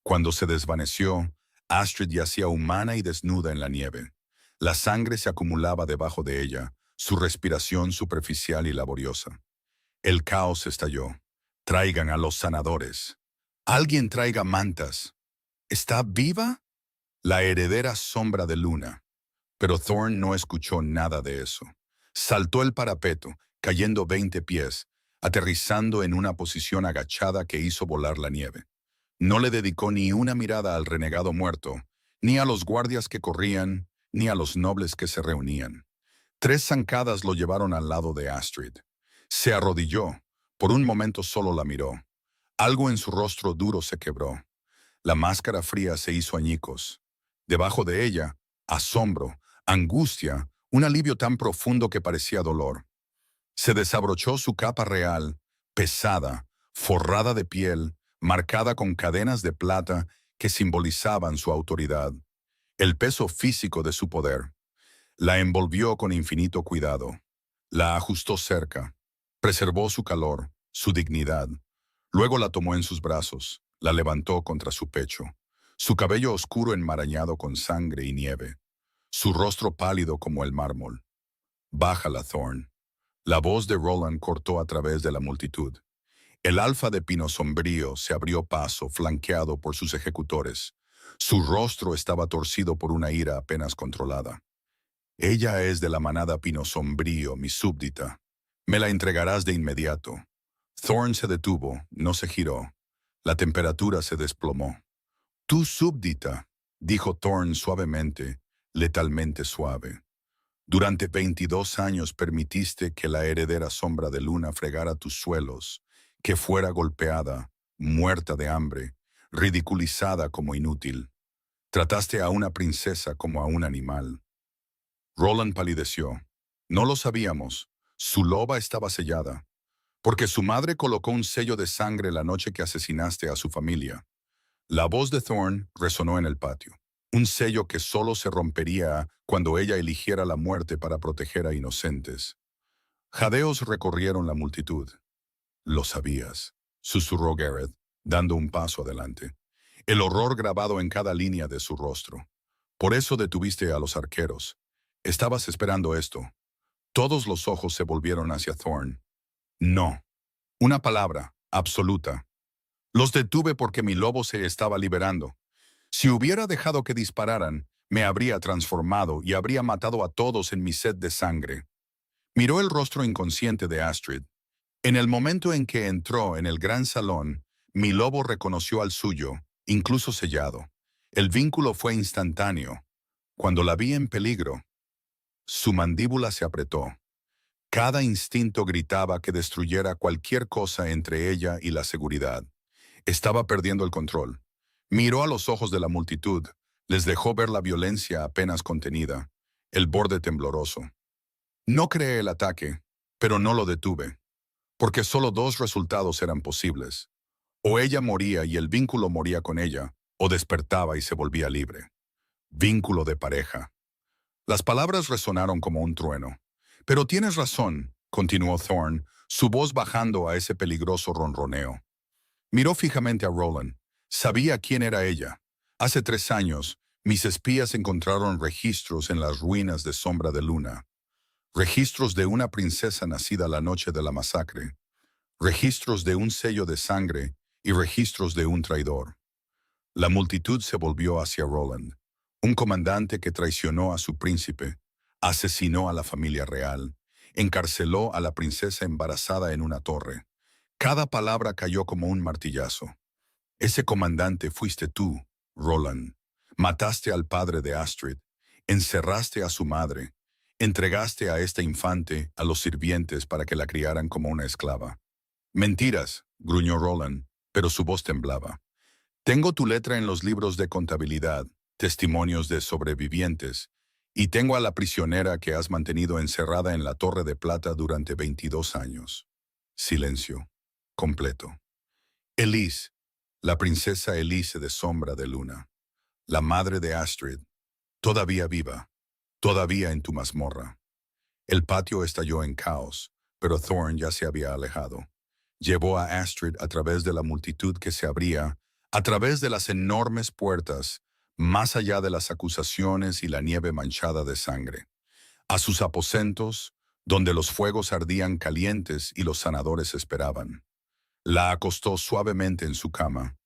Cuando se desvaneció, Astrid yacía humana y desnuda en la nieve. La sangre se acumulaba debajo de ella, su respiración superficial y laboriosa. El caos estalló. Traigan a los sanadores. Alguien traiga mantas. ¿Está viva? La heredera sombra de Luna. Pero Thorn no escuchó nada de eso. Saltó el parapeto, cayendo 20 pies, aterrizando en una posición agachada que hizo volar la nieve. No le dedicó ni una mirada al renegado muerto, ni a los guardias que corrían, ni a los nobles que se reunían. 3 zancadas lo llevaron al lado de Astrid. Se arrodilló. Por un momento solo la miró. Algo en su rostro duro se quebró. La máscara fría se hizo añicos. Debajo de ella, asombro, angustia, un alivio tan profundo que parecía dolor. Se desabrochó su capa real, pesada, forrada de piel, marcada con cadenas de plata que simbolizaban su autoridad, el peso físico de su poder. La envolvió con infinito cuidado. La ajustó cerca. Preservó su calor, su dignidad. Luego la tomó en sus brazos, la levantó contra su pecho. Su cabello oscuro enmarañado con sangre y nieve. Su rostro pálido como el mármol. Bájala, Thorn. La voz de Roland cortó a través de la multitud. El alfa de pino sombrío se abrió paso, flanqueado por sus ejecutores. Su rostro estaba torcido por una ira apenas controlada. Ella es de la manada pino sombrío, mi súbdita. Me la entregarás de inmediato. Thorn se detuvo, no se giró. La temperatura se desplomó. Tu súbdita, dijo Thorn suavemente, letalmente suave. Durante 22 años permitiste que la heredera sombra de Luna fregara tus suelos, que fuera golpeada, muerta de hambre, ridiculizada como inútil. Trataste a una princesa como a un animal. Roland palideció. No lo sabíamos. Su loba estaba sellada, porque su madre colocó un sello de sangre la noche que asesinaste a su familia. La voz de Thorn resonó en el patio. Un sello que solo se rompería cuando ella eligiera la muerte para proteger a inocentes. Jadeos recorrieron la multitud. Lo sabías, susurró Gareth, dando un paso adelante. El horror grabado en cada línea de su rostro. Por eso detuviste a los arqueros. Estabas esperando esto. Todos los ojos se volvieron hacia Thorn. No. Una palabra, absoluta. Los detuve porque mi lobo se estaba liberando. Si hubiera dejado que dispararan, me habría transformado y habría matado a todos en mi sed de sangre. Miró el rostro inconsciente de Astrid. En el momento en que entró en el gran salón, mi lobo reconoció al suyo, incluso sellado. El vínculo fue instantáneo. Cuando la vi en peligro, su mandíbula se apretó. Cada instinto gritaba que destruyera cualquier cosa entre ella y la seguridad. Estaba perdiendo el control. Miró a los ojos de la multitud, les dejó ver la violencia apenas contenida, el borde tembloroso. No creé el ataque, pero no lo detuve, porque solo 2 resultados eran posibles. O ella moría y el vínculo moría con ella, o despertaba y se volvía libre. Vínculo de pareja. Las palabras resonaron como un trueno. Pero tienes razón, continuó Thorn, su voz bajando a ese peligroso ronroneo. Miró fijamente a Roland. Sabía quién era ella. Hace 3 años, mis espías encontraron registros en las ruinas de Sombra de Luna. Registros de una princesa nacida la noche de la masacre. Registros de un sello de sangre y registros de un traidor. La multitud se volvió hacia Roland. Un comandante que traicionó a su príncipe, asesinó a la familia real, encarceló a la princesa embarazada en una torre. Cada palabra cayó como un martillazo. Ese comandante fuiste tú, Roland, mataste al padre de Astrid, encerraste a su madre, entregaste a esta infante a los sirvientes para que la criaran como una esclava. Mentiras, gruñó Roland, pero su voz temblaba. Tengo tu letra en los libros de contabilidad, testimonios de sobrevivientes, y tengo a la prisionera que has mantenido encerrada en la Torre de Plata durante 22 años. Silencio. Completo. Elise, la princesa Elise de Sombra de Luna, la madre de Astrid, todavía viva, todavía en tu mazmorra. El patio estalló en caos, pero Thorn ya se había alejado. Llevó a Astrid a través de la multitud que se abría, a través de las enormes puertas, más allá de las acusaciones y la nieve manchada de sangre, a sus aposentos, donde los fuegos ardían calientes y los sanadores esperaban. La acostó suavemente en su cama,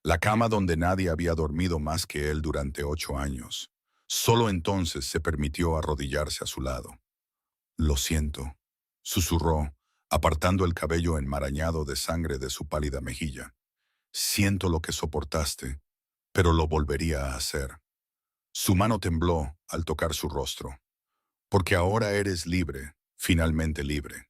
la cama donde nadie había dormido más que él durante 8 años. Solo entonces se permitió arrodillarse a su lado. Lo siento, susurró, apartando el cabello enmarañado de sangre de su pálida mejilla. Siento lo que soportaste, pero lo volvería a hacer. Su mano tembló al tocar su rostro. Porque ahora eres libre, finalmente libre.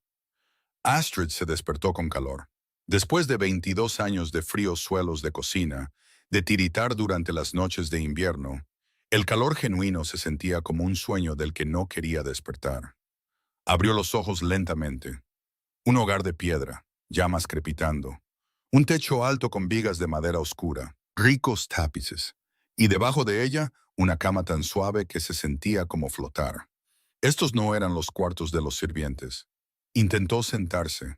Astrid se despertó con calor. Después de 22 años de fríos suelos de cocina, de tiritar durante las noches de invierno, el calor genuino se sentía como un sueño del que no quería despertar. Abrió los ojos lentamente. Un hogar de piedra, llamas crepitando. Un techo alto con vigas de madera oscura, ricos tapices. Y debajo de ella, una cama tan suave que se sentía como flotar. Estos no eran los cuartos de los sirvientes. Intentó sentarse.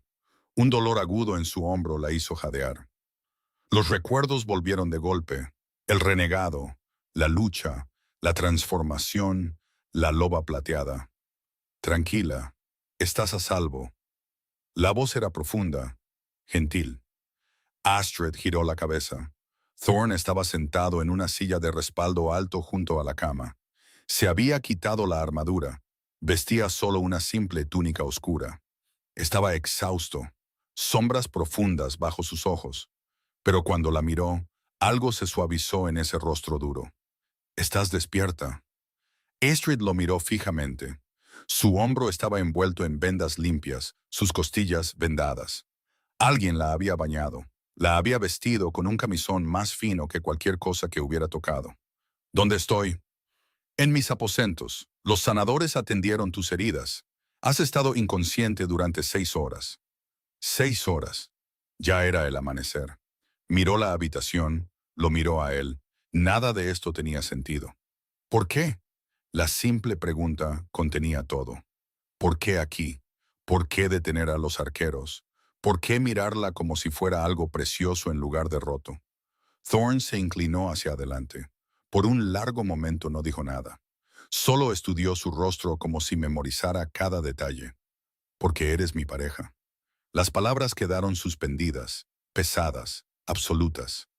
Un dolor agudo en su hombro la hizo jadear. Los recuerdos volvieron de golpe. El renegado, la lucha, la transformación, la loba plateada. Tranquila, estás a salvo. La voz era profunda, gentil. Astrid giró la cabeza. Thorn estaba sentado en una silla de respaldo alto junto a la cama. Se había quitado la armadura. Vestía solo una simple túnica oscura. Estaba exhausto, sombras profundas bajo sus ojos. Pero cuando la miró, algo se suavizó en ese rostro duro. «¿Estás despierta?» Astrid lo miró fijamente. Su hombro estaba envuelto en vendas limpias, sus costillas vendadas. Alguien la había bañado. La había vestido con un camisón más fino que cualquier cosa que hubiera tocado. «¿Dónde estoy?» «En mis aposentos. Los sanadores atendieron tus heridas. Has estado inconsciente durante 6 horas». 6 horas. Ya era el amanecer. Miró la habitación, lo miró a él. Nada de esto tenía sentido. ¿Por qué? La simple pregunta contenía todo. ¿Por qué aquí? ¿Por qué detener a los arqueros? ¿Por qué mirarla como si fuera algo precioso en lugar de roto? Thorn se inclinó hacia adelante. Por un largo momento no dijo nada. Solo estudió su rostro como si memorizara cada detalle. Porque eres mi pareja. Las palabras quedaron suspendidas, pesadas, absolutas.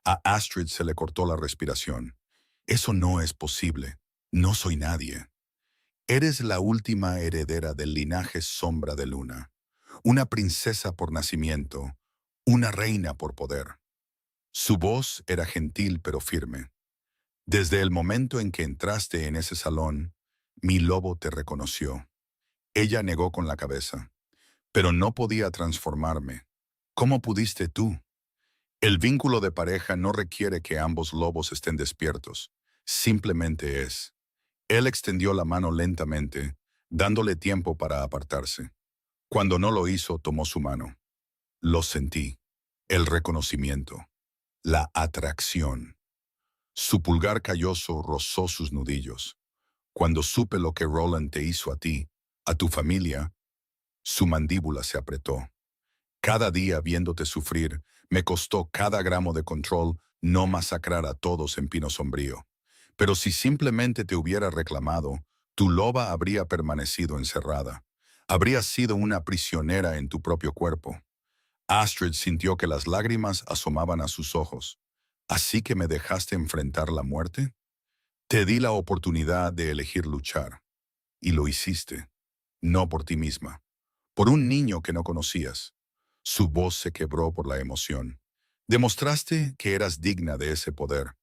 A Astrid se le cortó la respiración. Eso no es posible. No soy nadie. Eres la última heredera del linaje Sombra de Luna. Una princesa por nacimiento, una reina por poder. Su voz era gentil pero firme. Desde el momento en que entraste en ese salón, mi lobo te reconoció. Ella negó con la cabeza. Pero no podía transformarme. ¿Cómo pudiste tú? El vínculo de pareja no requiere que ambos lobos estén despiertos. Simplemente es. Él extendió la mano lentamente, dándole tiempo para apartarse. Cuando no lo hizo, tomó su mano. Lo sentí. El reconocimiento. La atracción. Su pulgar calloso rozó sus nudillos. Cuando supe lo que Roland te hizo a ti, a tu familia, su mandíbula se apretó. Cada día viéndote sufrir, me costó cada gramo de control no masacrar a todos en Pino Sombrío. Pero si simplemente te hubiera reclamado, tu loba habría permanecido encerrada. Habrías sido una prisionera en tu propio cuerpo. Astrid sintió que las lágrimas asomaban a sus ojos. ¿Así que me dejaste enfrentar la muerte? Te di la oportunidad de elegir luchar. Y lo hiciste. No por ti misma. Por un niño que no conocías. Su voz se quebró por la emoción. Demostraste que eras digna de ese poder.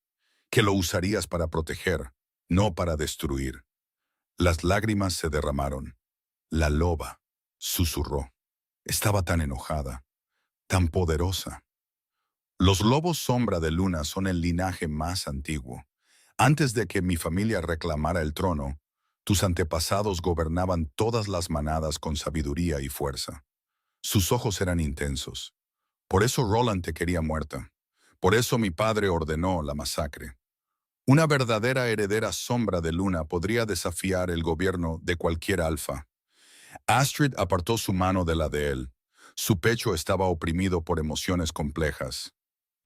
que lo usarías para proteger, no para destruir. Las lágrimas se derramaron. La loba susurró. Estaba tan enojada, tan poderosa. Los lobos sombra de luna son el linaje más antiguo. Antes de que mi familia reclamara el trono, tus antepasados gobernaban todas las manadas con sabiduría y fuerza. Sus ojos eran intensos. Por eso Roland te quería muerta. Por eso mi padre ordenó la masacre. Una verdadera heredera sombra de luna podría desafiar el gobierno de cualquier alfa. Astrid apartó su mano de la de él. Su pecho estaba oprimido por emociones complejas.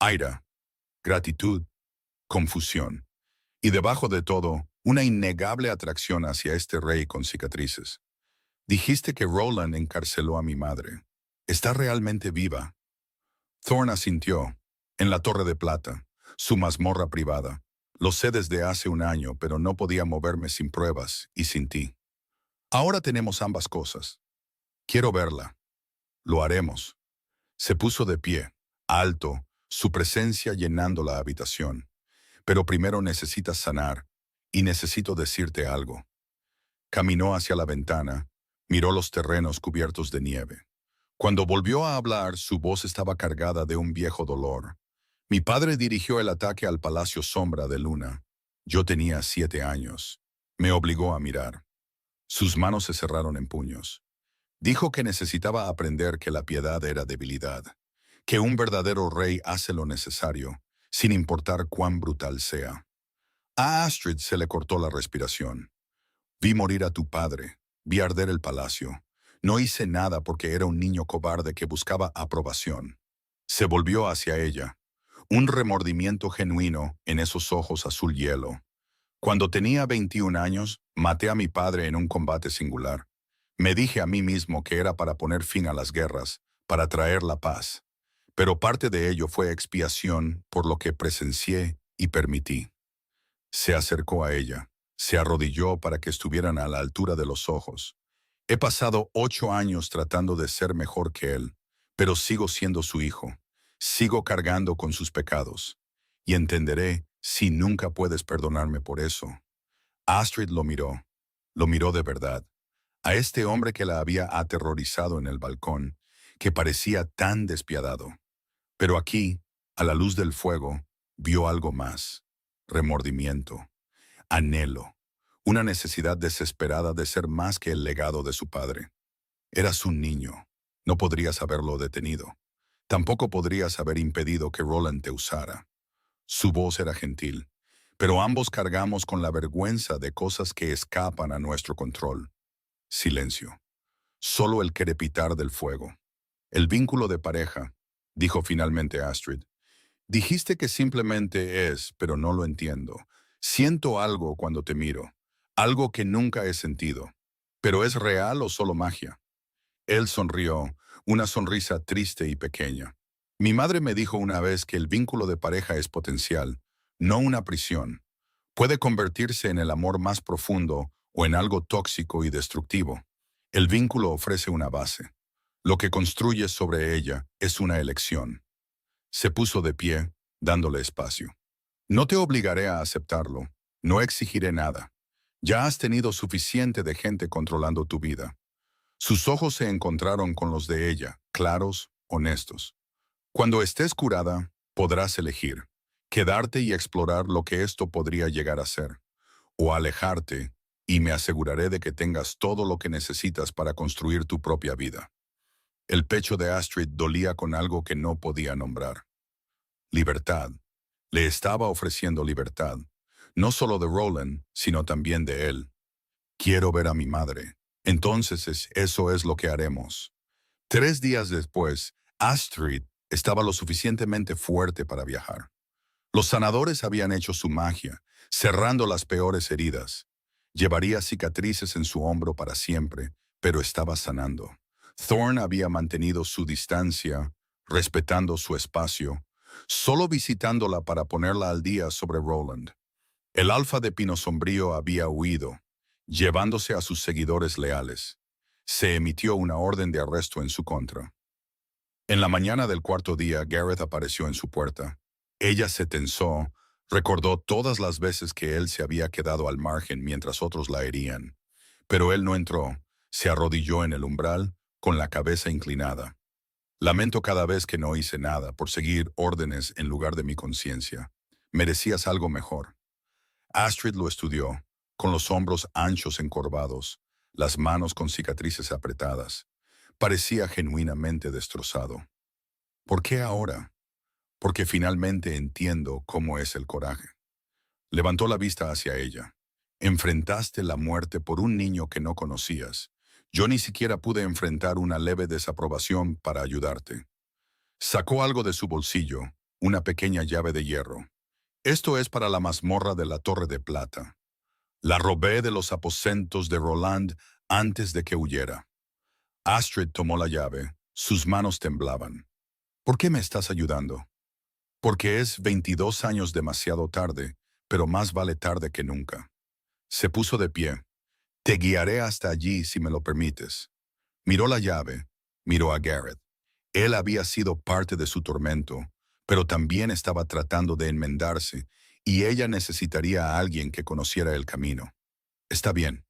Ira, gratitud, confusión. Y debajo de todo, una innegable atracción hacia este rey con cicatrices. Dijiste que Roland encarceló a mi madre. ¿Está realmente viva? Thorne asintió. En la Torre de Plata, su mazmorra privada. Lo sé desde hace un año, pero no podía moverme sin pruebas y sin ti. Ahora tenemos ambas cosas. Quiero verla. Lo haremos. Se puso de pie, alto, su presencia llenando la habitación. Pero primero necesitas sanar, y necesito decirte algo. Caminó hacia la ventana, miró los terrenos cubiertos de nieve. Cuando volvió a hablar, su voz estaba cargada de un viejo dolor. Mi padre dirigió el ataque al Palacio Sombra de Luna. Yo tenía 7 años. Me obligó a mirar. Sus manos se cerraron en puños. Dijo que necesitaba aprender que la piedad era debilidad, que un verdadero rey hace lo necesario, sin importar cuán brutal sea. A Astrid se le cortó la respiración. Vi morir a tu padre, vi arder el palacio. No hice nada porque era un niño cobarde que buscaba aprobación. Se volvió hacia ella, un remordimiento genuino en esos ojos azul hielo. Cuando tenía 21 años, maté a mi padre en un combate singular. Me dije a mí mismo que era para poner fin a las guerras, para traer la paz. Pero parte de ello fue expiación por lo que presencié y permití. Se acercó a ella, se arrodilló para que estuvieran a la altura de los ojos. He pasado 8 años tratando de ser mejor que él, pero sigo siendo su hijo. Sigo cargando con sus pecados. Y entenderé si nunca puedes perdonarme por eso. Astrid lo miró de verdad. A este hombre que la había aterrorizado en el balcón, que parecía tan despiadado. Pero aquí, a la luz del fuego, vio algo más. Remordimiento, anhelo, una necesidad desesperada de ser más que el legado de su padre. Eras un niño, no podrías haberlo detenido. Tampoco podrías haber impedido que Roland te usara. Su voz era gentil, pero ambos cargamos con la vergüenza de cosas que escapan a nuestro control. Silencio. Solo el crepitar del fuego. El vínculo de pareja, dijo finalmente Astrid. Dijiste que simplemente es, pero no lo entiendo. Siento algo cuando te miro, algo que nunca he sentido. ¿Pero es real o solo magia? Él sonrió, una sonrisa triste y pequeña. Mi madre me dijo una vez que el vínculo de pareja es potencial, no una prisión. Puede convertirse en el amor más profundo o en algo tóxico y destructivo. El vínculo ofrece una base. Lo que construyes sobre ella es una elección. Se puso de pie, dándole espacio. No te obligaré a aceptarlo. No exigiré nada. Ya has tenido suficiente de gente controlando tu vida. Sus ojos se encontraron con los de ella, claros, honestos. Cuando estés curada, podrás elegir. Quedarte y explorar lo que esto podría llegar a ser. O alejarte, y me aseguraré de que tengas todo lo que necesitas para construir tu propia vida. El pecho de Astrid dolía con algo que no podía nombrar. Libertad. Le estaba ofreciendo libertad, no solo de Roland, sino también de él. Quiero ver a mi madre. Entonces eso es lo que haremos. 3 días después, Astrid estaba lo suficientemente fuerte para viajar. Los sanadores habían hecho su magia, cerrando las peores heridas. Llevaría cicatrices en su hombro para siempre, pero estaba sanando. Thorne había mantenido su distancia, respetando su espacio, solo visitándola para ponerla al día sobre Roland. El alfa de Pino Sombrío había huido, llevándose a sus seguidores leales. Se emitió una orden de arresto en su contra. En la mañana del 4.º día, Gareth apareció en su puerta. Ella se tensó, Recordó todas las veces que él se había quedado al margen mientras otros la herían. Pero él no entró, se arrodilló en el umbral, con la cabeza inclinada. Lamento cada vez que no hice nada por seguir órdenes en lugar de mi conciencia. Merecías algo mejor. Astrid lo estudió, con los hombros anchos encorvados, las manos con cicatrices apretadas. Parecía genuinamente destrozado. ¿Por qué ahora? Porque finalmente entiendo cómo es el coraje. Levantó la vista hacia ella. Enfrentaste la muerte por un niño que no conocías. Yo ni siquiera pude enfrentar una leve desaprobación para ayudarte. Sacó algo de su bolsillo, una pequeña llave de hierro. Esto es para la mazmorra de la Torre de Plata. La robé de los aposentos de Roland antes de que huyera. Astrid tomó la llave. Sus manos temblaban. ¿Por qué me estás ayudando? Porque es 22 años demasiado tarde, pero más vale tarde que nunca. Se puso de pie. Te guiaré hasta allí si me lo permites. Miró la llave, miró a Garrett. Él había sido parte de su tormento, pero también estaba tratando de enmendarse, y ella necesitaría a alguien que conociera el camino. Está bien.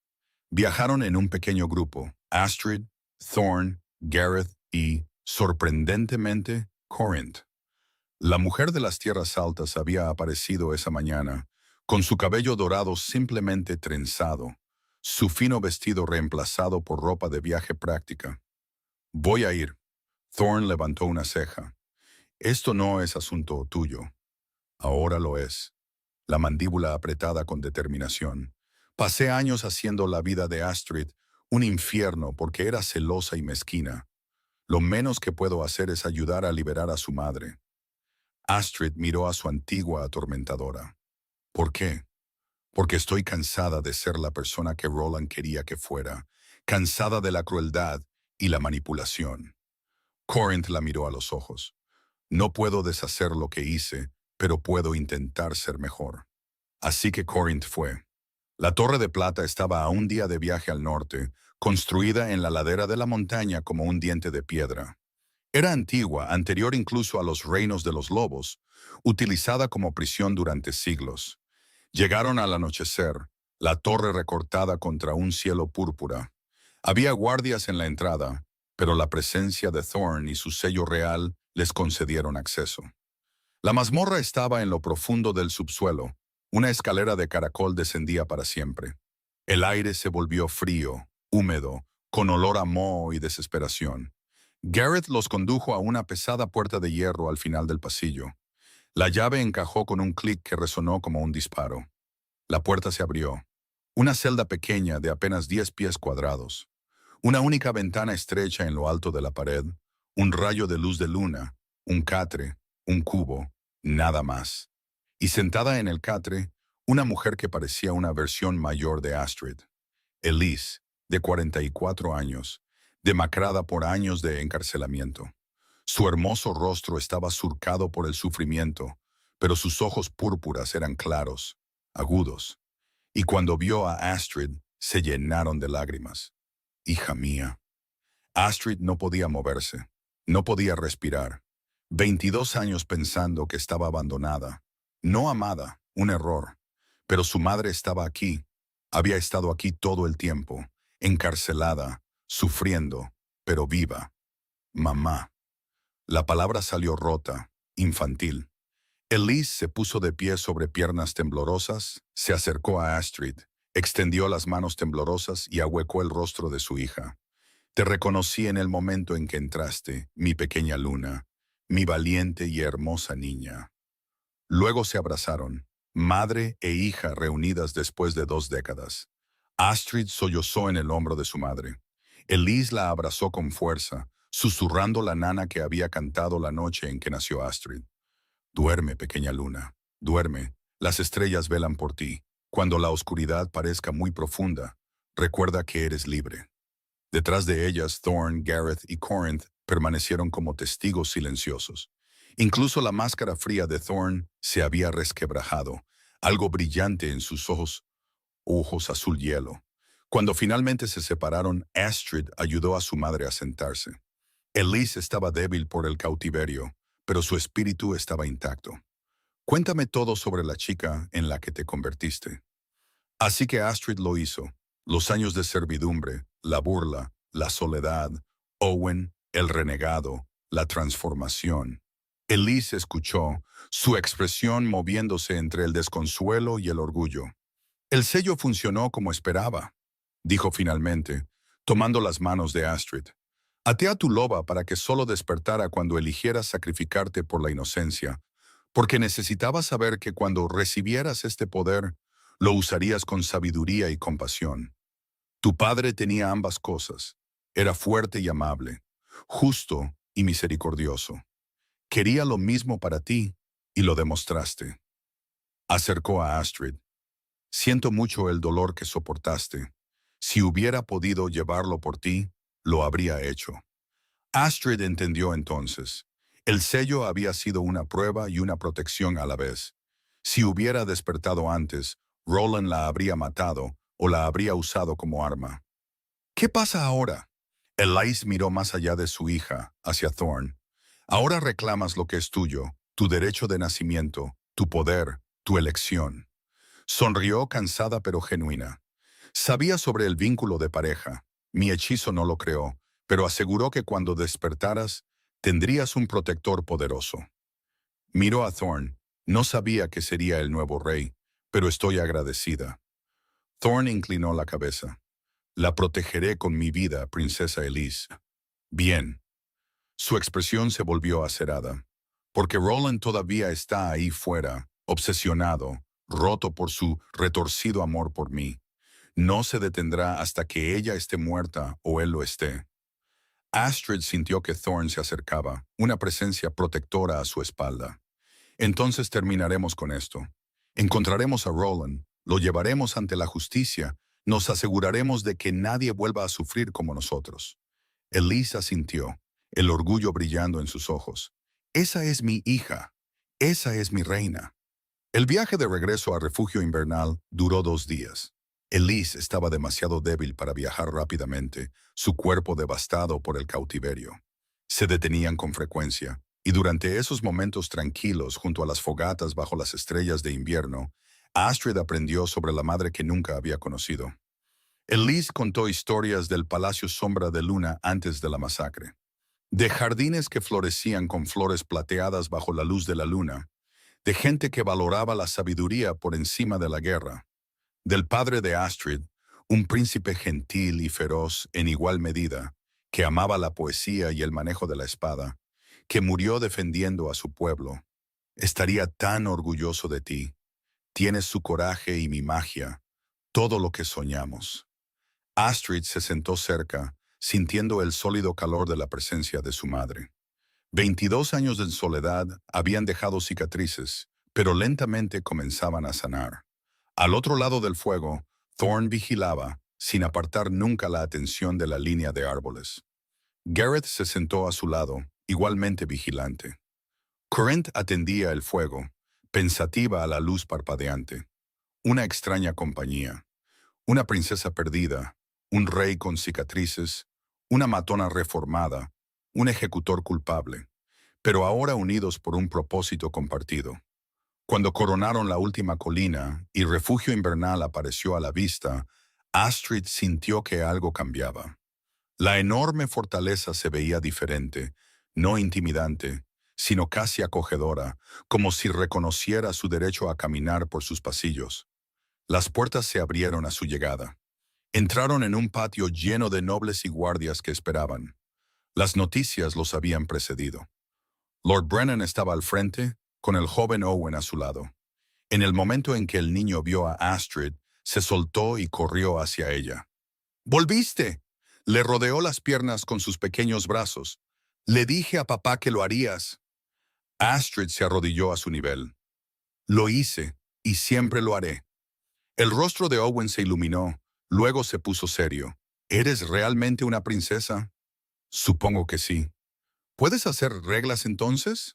Viajaron en un pequeño grupo, Astrid, Thorne, Gareth y, sorprendentemente, Corinth. La mujer de las tierras altas había aparecido esa mañana, con su cabello dorado simplemente trenzado, su fino vestido reemplazado por ropa de viaje práctica. Voy a ir. Thorne levantó una ceja. Esto no es asunto tuyo. Ahora lo es. La mandíbula apretada con determinación. Pasé años haciendo la vida de Astrid un infierno porque era celosa y mezquina. Lo menos que puedo hacer es ayudar a liberar a su madre. Astrid miró a su antigua atormentadora. ¿Por qué? Porque estoy cansada de ser la persona que Roland quería que fuera, cansada de la crueldad y la manipulación. Corinth la miró a los ojos. No puedo deshacer lo que hice, pero puedo intentar ser mejor. Así que Corinth fue. La Torre de Plata estaba a un día de viaje al norte, construida en la ladera de la montaña como un diente de piedra. Era antigua, anterior incluso a los reinos de los lobos, utilizada como prisión durante siglos. Llegaron al anochecer, la torre recortada contra un cielo púrpura. Había guardias en la entrada, pero la presencia de Thorne y su sello real les concedieron acceso. La mazmorra estaba en lo profundo del subsuelo. Una escalera de caracol descendía para siempre. El aire se volvió frío, húmedo, con olor a moho y desesperación. Garrett los condujo a una pesada puerta de hierro al final del pasillo. La llave encajó con un clic que resonó como un disparo. La puerta se abrió. Una celda pequeña de apenas 10 pies cuadrados. Una única ventana estrecha en lo alto de la pared. Un rayo de luz de luna. Un catre. Un cubo. Nada más. Y sentada en el catre, una mujer que parecía una versión mayor de Astrid. Elise, de 44 años, demacrada por años de encarcelamiento. Su hermoso rostro estaba surcado por el sufrimiento, pero sus ojos púrpuras eran claros, agudos, y cuando vio a Astrid, se llenaron de lágrimas. Hija mía. Astrid no podía moverse, no podía respirar. 22 años pensando que estaba abandonada, no amada, un error. Pero su madre estaba aquí, había estado aquí todo el tiempo, encarcelada, sufriendo, pero viva. Mamá. La palabra salió rota, infantil. Elise se puso de pie sobre piernas temblorosas, se acercó a Astrid, extendió las manos temblorosas y ahuecó el rostro de su hija. Te reconocí en el momento en que entraste, mi pequeña luna, mi valiente y hermosa niña. Luego se abrazaron, madre e hija reunidas después de 2 décadas. Astrid sollozó en el hombro de su madre. Elise la abrazó con fuerza, susurrando la nana que había cantado la noche en que nació Astrid. Duerme, pequeña luna, duerme, las estrellas velan por ti. Cuando la oscuridad parezca muy profunda, recuerda que eres libre. Detrás de ellas, Thorne, Gareth y Corinth permanecieron como testigos silenciosos. Incluso la máscara fría de Thorne se había resquebrajado, algo brillante en sus ojos azul hielo. Cuando finalmente se separaron, Astrid ayudó a su madre a sentarse. Elise estaba débil por el cautiverio, pero su espíritu estaba intacto. Cuéntame todo sobre la chica en la que te convertiste. Así que Astrid lo hizo. Los años de servidumbre, la burla, la soledad, Owen, el renegado, la transformación. Elise escuchó, su expresión moviéndose entre el desconsuelo y el orgullo. El sello funcionó como esperaba, dijo finalmente, tomando las manos de Astrid. Até a tu loba para que solo despertara cuando eligieras sacrificarte por la inocencia, porque necesitabas saber que cuando recibieras este poder, lo usarías con sabiduría y compasión. Tu padre tenía ambas cosas. Era fuerte y amable, justo y misericordioso. Quería lo mismo para ti y lo demostraste. Acercó a Astrid. Siento mucho el dolor que soportaste. Si hubiera podido llevarlo por ti, lo habría hecho. Astrid entendió entonces. El sello había sido una prueba y una protección a la vez. Si hubiera despertado antes, Roland la habría matado o la habría usado como arma. ¿Qué pasa ahora? Elise miró más allá de su hija, hacia Thorne. Ahora reclamas lo que es tuyo, tu derecho de nacimiento, tu poder, tu elección. Sonrió cansada pero genuina. Sabía sobre el vínculo de pareja. Mi hechizo no lo creó, pero aseguró que cuando despertaras, tendrías un protector poderoso. Miró a Thorne. No sabía que sería el nuevo rey, pero estoy agradecida. Thorne inclinó la cabeza. La protegeré con mi vida, princesa Elise. Bien. Su expresión se volvió acerada. Porque Roland todavía está ahí fuera, obsesionado, roto por su retorcido amor por mí. No se detendrá hasta que ella esté muerta o él lo esté. Astrid sintió que Thorne se acercaba, una presencia protectora a su espalda. Entonces terminaremos con esto. Encontraremos a Roland, lo llevaremos ante la justicia, nos aseguraremos de que nadie vuelva a sufrir como nosotros. Elisa sintió, el orgullo brillando en sus ojos. Esa es mi hija, esa es mi reina. El viaje de regreso a Refugio Invernal duró 2 días. Elise estaba demasiado débil para viajar rápidamente, su cuerpo devastado por el cautiverio. Se detenían con frecuencia, y durante esos momentos tranquilos junto a las fogatas bajo las estrellas de invierno, Astrid aprendió sobre la madre que nunca había conocido. Elise contó historias del Palacio Sombra de Luna antes de la masacre, de jardines que florecían con flores plateadas bajo la luz de la luna, de gente que valoraba la sabiduría por encima de la guerra, del padre de Astrid, un príncipe gentil y feroz en igual medida, que amaba la poesía y el manejo de la espada, que murió defendiendo a su pueblo. Estaría tan orgulloso de ti. Tienes su coraje y mi magia, todo lo que soñamos. Astrid se sentó cerca, sintiendo el sólido calor de la presencia de su madre. 22 años de soledad habían dejado cicatrices, pero lentamente comenzaban a sanar. Al otro lado del fuego, Thorne vigilaba, sin apartar nunca la atención de la línea de árboles. Gareth se sentó a su lado, igualmente vigilante. Corinth atendía el fuego, pensativa a la luz parpadeante. Una extraña compañía. Una princesa perdida, un rey con cicatrices, una matona reformada, un ejecutor culpable, pero ahora unidos por un propósito compartido. Cuando coronaron la última colina y Refugio Invernal apareció a la vista, Astrid sintió que algo cambiaba. La enorme fortaleza se veía diferente, no intimidante, sino casi acogedora, como si reconociera su derecho a caminar por sus pasillos. Las puertas se abrieron a su llegada. Entraron en un patio lleno de nobles y guardias que esperaban. Las noticias los habían precedido. Lord Brennan estaba al frente, con el joven Owen a su lado. En el momento en que el niño vio a Astrid, se soltó y corrió hacia ella. ¡Volviste! Le rodeó las piernas con sus pequeños brazos. Le dije a papá que lo harías. Astrid se arrodilló a su nivel. Lo hice, y siempre lo haré. El rostro de Owen se iluminó, luego se puso serio. ¿Eres realmente una princesa? Supongo que sí. ¿Puedes hacer reglas entonces?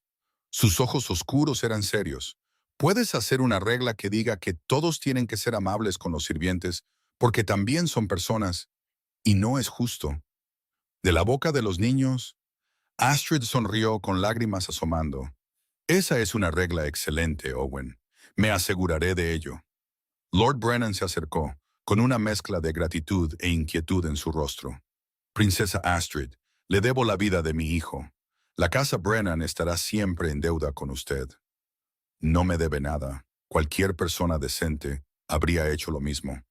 Sus ojos oscuros eran serios. ¿Puedes hacer una regla que diga que todos tienen que ser amables con los sirvientes porque también son personas y no es justo? De la boca de los niños, Astrid sonrió con lágrimas asomando. Esa es una regla excelente, Owen. Me aseguraré de ello. Lord Brennan se acercó, con una mezcla de gratitud e inquietud en su rostro. Princesa Astrid, le debo la vida de mi hijo. La casa Brennan estará siempre en deuda con usted. No me debe nada. Cualquier persona decente habría hecho lo mismo.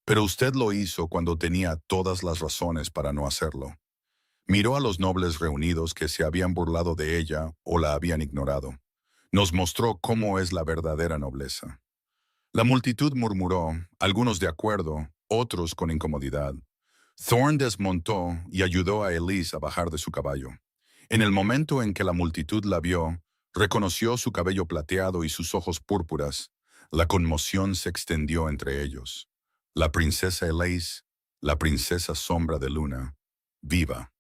Pero usted lo hizo cuando tenía todas las razones para no hacerlo. Miró a los nobles reunidos que se habían burlado de ella o la habían ignorado. Nos mostró cómo es la verdadera nobleza. La multitud murmuró, algunos de acuerdo, otros con incomodidad. Thorne desmontó y ayudó a Elise a bajar de su caballo. En el momento en que la multitud la vio, reconoció su cabello plateado y sus ojos púrpuras. La conmoción se extendió entre ellos. La princesa Elise, la princesa Sombra de Luna, viva.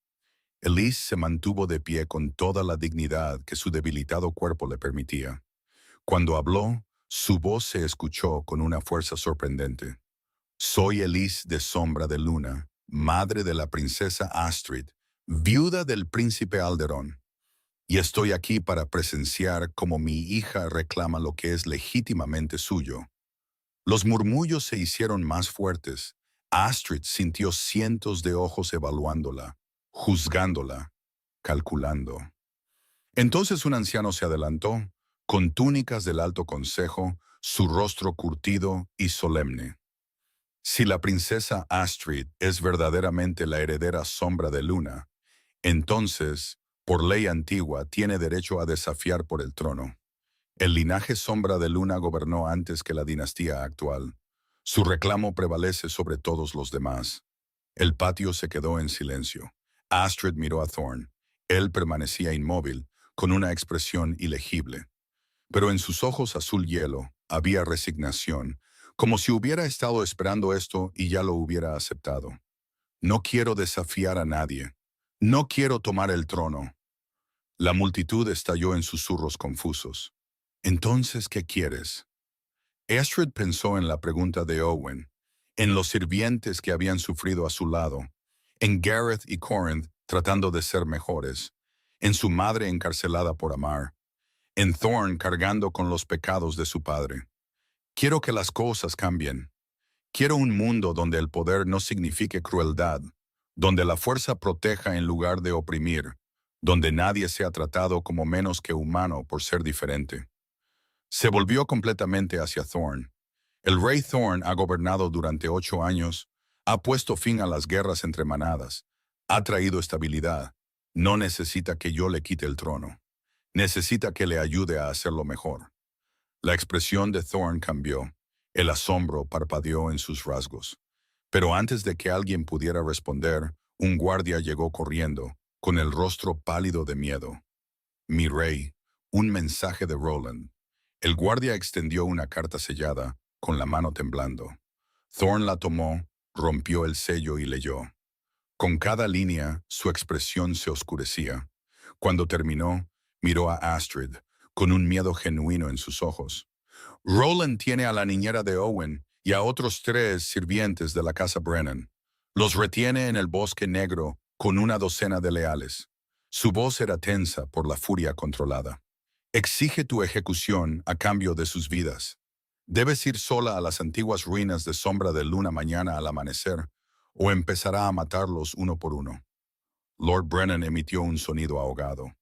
Elise se mantuvo de pie con toda la dignidad que su debilitado cuerpo le permitía. Cuando habló, su voz se escuchó con una fuerza sorprendente. Soy Elise de Sombra de Luna, madre de la princesa Astrid, viuda del príncipe Alderón, y estoy aquí para presenciar cómo mi hija reclama lo que es legítimamente suyo. Los murmullos se hicieron más fuertes. Astrid sintió cientos de ojos evaluándola, juzgándola, calculando. Entonces un anciano se adelantó, con túnicas del alto consejo, su rostro curtido y solemne. Si la princesa Astrid es verdaderamente la heredera Sombra de Luna, entonces, por ley antigua, tiene derecho a desafiar por el trono. El linaje Sombra de Luna gobernó antes que la dinastía actual. Su reclamo prevalece sobre todos los demás. El patio se quedó en silencio. Astrid miró a Thorne. Él permanecía inmóvil, con una expresión ilegible. Pero en sus ojos azul hielo había resignación, como si hubiera estado esperando esto y ya lo hubiera aceptado. No quiero desafiar a nadie. No quiero tomar el trono. La multitud estalló en susurros confusos. Entonces, ¿qué quieres? Astrid pensó en la pregunta de Owen, en los sirvientes que habían sufrido a su lado, en Gareth y Corinth tratando de ser mejores, en su madre encarcelada por amar, en Thorne cargando con los pecados de su padre. Quiero que las cosas cambien. Quiero un mundo donde el poder no signifique crueldad, donde la fuerza proteja en lugar de oprimir, donde nadie sea tratado como menos que humano por ser diferente. Se volvió completamente hacia Thorne. El rey Thorne ha gobernado durante 8 años, ha puesto fin a las guerras entre manadas, ha traído estabilidad. No necesita que yo le quite el trono. Necesita que le ayude a hacerlo mejor. La expresión de Thorne cambió. El asombro parpadeó en sus rasgos. Pero antes de que alguien pudiera responder, un guardia llegó corriendo, con el rostro pálido de miedo. Mi rey, un mensaje de Roland. El guardia extendió una carta sellada, con la mano temblando. Thorne la tomó, rompió el sello y leyó. Con cada línea, su expresión se oscurecía. Cuando terminó, miró a Astrid, con un miedo genuino en sus ojos. Roland tiene a la niñera de Owen y a otros 3 sirvientes de la casa Brennan. Los retiene en el bosque negro con una docena de leales. Su voz era tensa por la furia controlada. Exige tu ejecución a cambio de sus vidas. Debes ir sola a las antiguas ruinas de Sombra de Luna mañana al amanecer, o empezará a matarlos uno por uno. Lord Brennan emitió un sonido ahogado.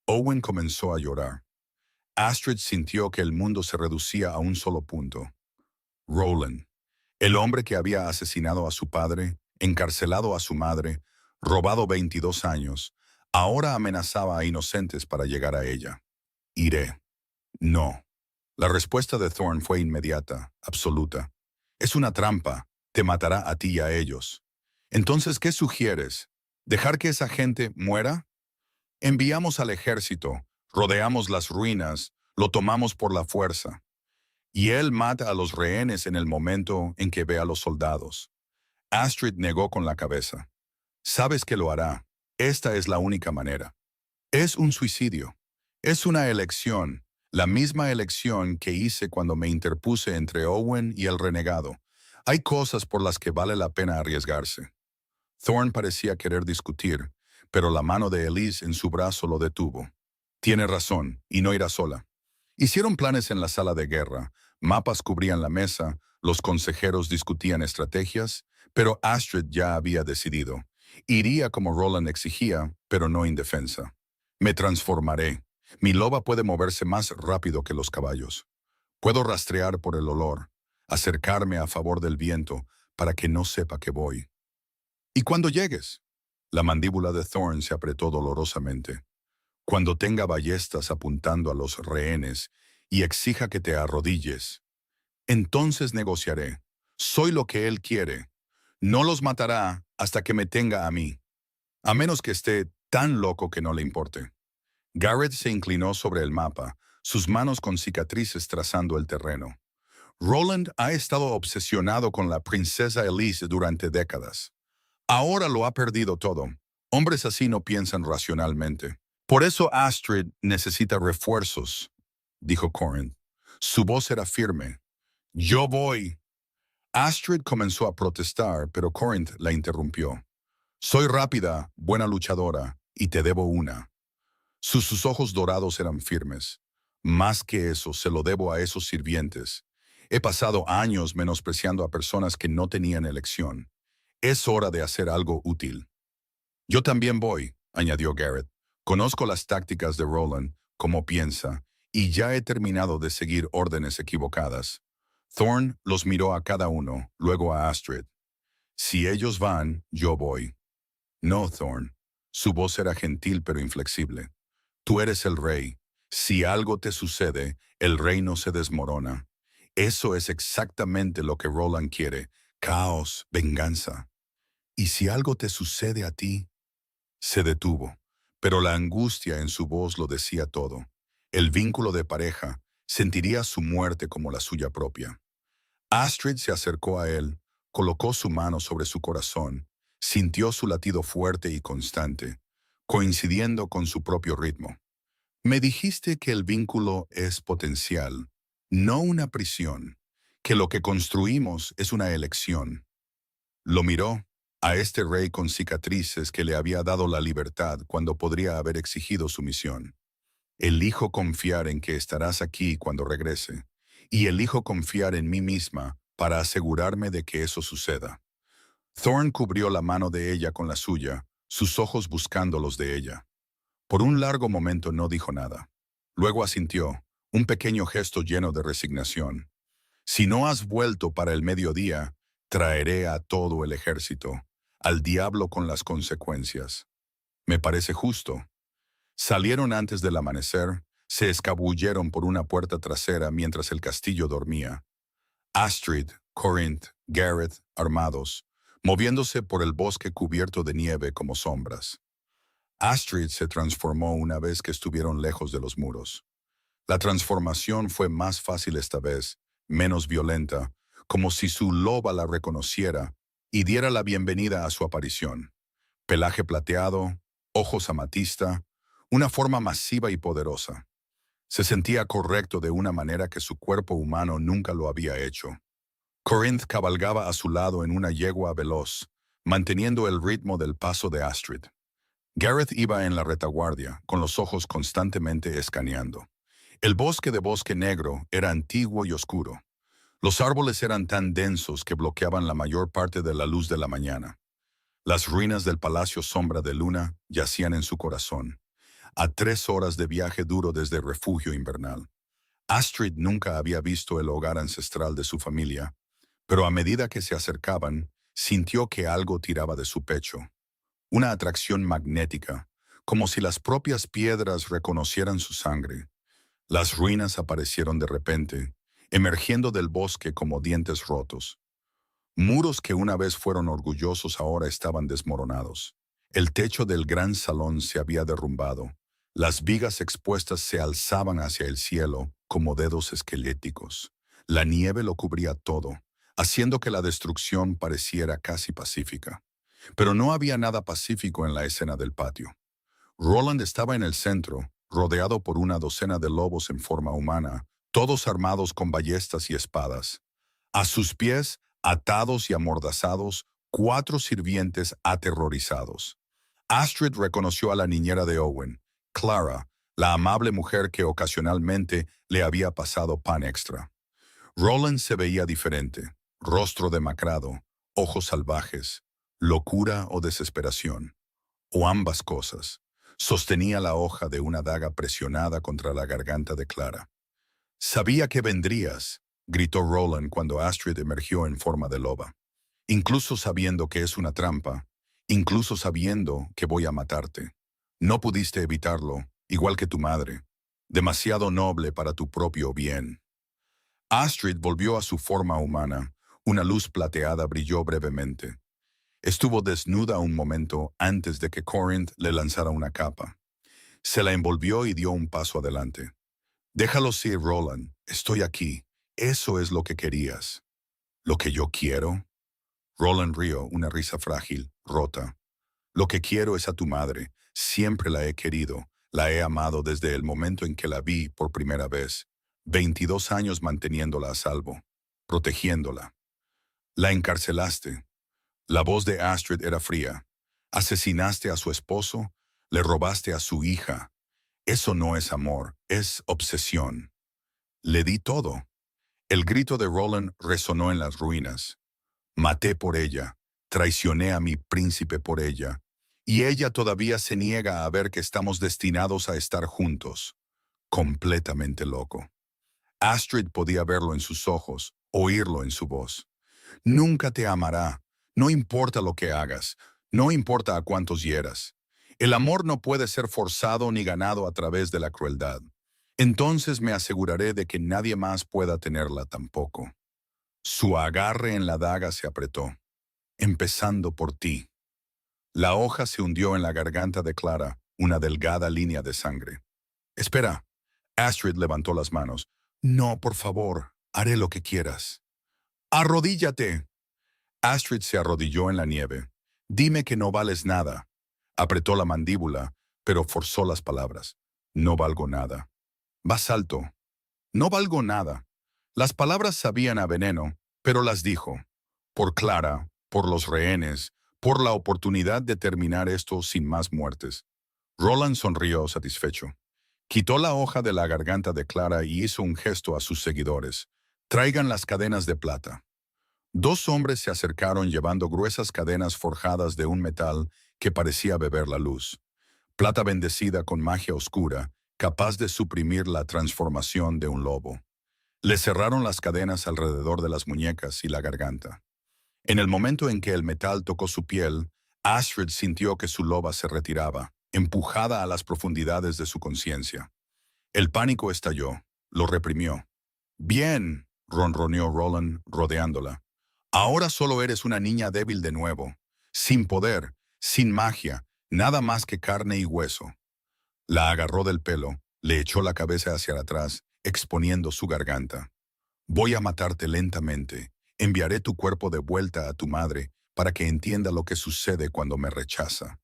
Owen comenzó a llorar. Astrid sintió que el mundo se reducía a un solo punto. Roland, el hombre que había asesinado a su padre, encarcelado a su madre, robado 22 años, ahora amenazaba a inocentes para llegar a ella. Iré. No. La respuesta de Thorne fue inmediata, absoluta. Es una trampa. Te matará a ti y a ellos. Entonces, ¿qué sugieres? ¿Dejar que esa gente muera? Enviamos al ejército, rodeamos las ruinas, lo tomamos por la fuerza. Y él mata a los rehenes en el momento en que ve a los soldados. Astrid negó con la cabeza. Sabes que lo hará. Esta es la única manera. Es un suicidio. Es una elección, la misma elección que hice cuando me interpuse entre Owen y el renegado. Hay cosas por las que vale la pena arriesgarse. Thorne parecía querer discutir, pero la mano de Elise en su brazo lo detuvo. Tiene razón, y no irá sola. Hicieron planes en la sala de guerra, mapas cubrían la mesa, los consejeros discutían estrategias, pero Astrid ya había decidido. Iría como Roland exigía, pero no indefensa. Me transformaré. Mi loba puede moverse más rápido que los caballos. Puedo rastrear por el olor, acercarme a favor del viento para que no sepa que voy. ¿Y cuando llegues? La mandíbula de Thorne se apretó dolorosamente. Cuando tenga ballestas apuntando a los rehenes y exija que te arrodilles, entonces negociaré. Soy lo que él quiere. No los matará hasta que me tenga a mí, a menos que esté tan loco que no le importe. Garrett se inclinó sobre el mapa, sus manos con cicatrices trazando el terreno. Roland ha estado obsesionado con la princesa Elise durante décadas. Ahora lo ha perdido todo. Hombres así no piensan racionalmente. Por eso Astrid necesita refuerzos, dijo Corinth. Su voz era firme. Yo voy. Astrid comenzó a protestar, pero Corinth la interrumpió. Soy rápida, buena luchadora, y te debo una. Sus ojos dorados eran firmes. Más que eso, se lo debo a esos sirvientes. He pasado años menospreciando a personas que no tenían elección. Es hora de hacer algo útil. Yo también voy, añadió Garrett. Conozco las tácticas de Roland, como piensa, y ya he terminado de seguir órdenes equivocadas. Thorne los miró a cada uno, luego a Astrid. Si ellos van, yo voy. No, Thorne. Su voz era gentil pero inflexible. Tú eres el rey. Si algo te sucede, el reino se desmorona. Eso es exactamente lo que Roland quiere. Caos, venganza. ¿Y si algo te sucede a ti? Se detuvo, pero la angustia en su voz lo decía todo. El vínculo de pareja sentiría su muerte como la suya propia. Astrid se acercó a él, colocó su mano sobre su corazón, sintió su latido fuerte y constante, coincidiendo con su propio ritmo. Me dijiste que el vínculo es potencial, no una prisión, que lo que construimos es una elección. Lo miró a este rey con cicatrices que le había dado la libertad cuando podría haber exigido su misión. Elijo confiar en que estarás aquí cuando regrese, y elijo confiar en mí misma para asegurarme de que eso suceda. Thorne cubrió la mano de ella con la suya, sus ojos buscando los de ella. Por un largo momento no dijo nada. Luego asintió, un pequeño gesto lleno de resignación. Si no has vuelto para el mediodía, traeré a todo el ejército, al diablo con las consecuencias. Me parece justo. Salieron antes del amanecer, se escabulleron por una puerta trasera mientras el castillo dormía. Astrid, Corinth, Garrett, armados, moviéndose por el bosque cubierto de nieve como sombras. Astrid se transformó una vez que estuvieron lejos de los muros. La transformación fue más fácil esta vez, menos violenta, como si su loba la reconociera y diera la bienvenida a su aparición. Pelaje plateado, ojos amatista, una forma masiva y poderosa. Se sentía correcto de una manera que su cuerpo humano nunca lo había hecho. Corinth cabalgaba a su lado en una yegua veloz, manteniendo el ritmo del paso de Astrid. Gareth iba en la retaguardia, con los ojos constantemente escaneando. El bosque de Bosque Negro era antiguo y oscuro. Los árboles eran tan densos que bloqueaban la mayor parte de la luz de la mañana. Las ruinas del Palacio Sombra de Luna yacían en su corazón, a 3 horas de viaje duro desde el refugio invernal. Astrid nunca había visto el hogar ancestral de su familia, pero a medida que se acercaban, sintió que algo tiraba de su pecho. Una atracción magnética, como si las propias piedras reconocieran su sangre. Las ruinas aparecieron de repente, emergiendo del bosque como dientes rotos. Muros que una vez fueron orgullosos ahora estaban desmoronados. El techo del gran salón se había derrumbado. Las vigas expuestas se alzaban hacia el cielo como dedos esqueléticos. La nieve lo cubría todo, haciendo que la destrucción pareciera casi pacífica. Pero no había nada pacífico en la escena del patio. Roland estaba en el centro, rodeado por una docena de lobos en forma humana, todos armados con ballestas y espadas. A sus pies, atados y amordazados, 4 sirvientes aterrorizados. Astrid reconoció a la niñera de Owen, Clara, la amable mujer que ocasionalmente le había pasado pan extra. Roland se veía diferente, rostro demacrado, ojos salvajes, locura o desesperación, o ambas cosas. Sostenía la hoja de una daga presionada contra la garganta de Clara. «Sabía que vendrías», gritó Roland cuando Astrid emergió en forma de loba. «Incluso sabiendo que es una trampa, incluso sabiendo que voy a matarte. No pudiste evitarlo, igual que tu madre. Demasiado noble para tu propio bien». Astrid volvió a su forma humana. Una luz plateada brilló brevemente. Estuvo desnuda un momento antes de que Corinth le lanzara una capa. Se la envolvió y dio un paso adelante. «Déjalos ir, Roland. Estoy aquí. Eso es lo que querías». «¿Lo que yo quiero?» Roland rió, una risa frágil, rota. «Lo que quiero es a tu madre. Siempre la he querido. La he amado desde el momento en que la vi por primera vez. 22 años manteniéndola a salvo, protegiéndola. La encarcelaste». La voz de Astrid era fría. «Asesinaste a su esposo, le robaste a su hija. Eso no es amor, es obsesión». «Le di todo». El grito de Roland resonó en las ruinas. «Maté por ella, traicioné a mi príncipe por ella, y ella todavía se niega a ver que estamos destinados a estar juntos». Completamente loco. Astrid podía verlo en sus ojos, oírlo en su voz. «Nunca te amará, no importa lo que hagas, no importa a cuántos hieras. El amor no puede ser forzado ni ganado a través de la crueldad. Entonces me aseguraré de que nadie más pueda tenerla tampoco». Su agarre en la daga se apretó. «Empezando por ti». La hoja se hundió en la garganta de Clara, una delgada línea de sangre. «Espera». Astrid levantó las manos. «No, por favor, haré lo que quieras». «Arrodíllate». Astrid se arrodilló en la nieve. «Dime que no vales nada». Apretó la mandíbula, pero forzó las palabras. «No valgo nada». «Vas alto». «No valgo nada». Las palabras sabían a veneno, pero las dijo. Por Clara, por los rehenes, por la oportunidad de terminar esto sin más muertes. Roland sonrió satisfecho. Quitó la hoja de la garganta de Clara y hizo un gesto a sus seguidores. «Traigan las cadenas de plata». Dos hombres se acercaron llevando gruesas cadenas forjadas de un metal que parecía beber la luz. Plata bendecida con magia oscura, capaz de suprimir la transformación de un lobo. Le cerraron las cadenas alrededor de las muñecas y la garganta. En el momento en que el metal tocó su piel, Astrid sintió que su loba se retiraba, empujada a las profundidades de su conciencia. El pánico estalló, lo reprimió. «Bien», ronroneó Roland, rodeándola. «Ahora solo eres una niña débil de nuevo, sin poder, sin magia, nada más que carne y hueso». La agarró del pelo, le echó la cabeza hacia atrás, exponiendo su garganta. «Voy a matarte lentamente. Enviaré tu cuerpo de vuelta a tu madre para que entienda lo que sucede cuando me rechaza».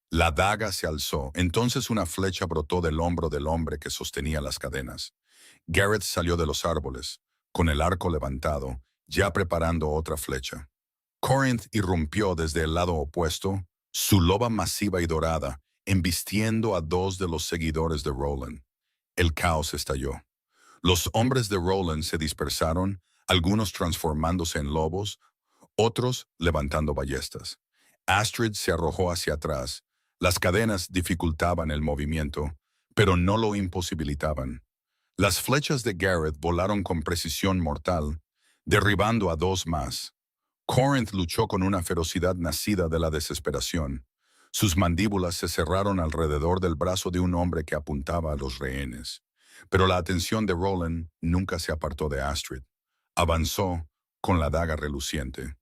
La daga se alzó, entonces una flecha brotó del hombro del hombre que sostenía las cadenas. Gareth salió de los árboles, con el arco levantado, ya preparando otra flecha. Corinth irrumpió desde el lado opuesto, su loba masiva y dorada, embistiendo a dos de los seguidores de Roland. El caos estalló. Los hombres de Roland se dispersaron, algunos transformándose en lobos, otros levantando ballestas. Astrid se arrojó hacia atrás. Las cadenas dificultaban el movimiento, pero no lo imposibilitaban. Las flechas de Gareth volaron con precisión mortal, derribando a dos más. Corinth luchó con una ferocidad nacida de la desesperación. Sus mandíbulas se cerraron alrededor del brazo de un hombre que apuntaba a los rehenes. Pero la atención de Roland nunca se apartó de Astrid. Avanzó con la daga reluciente.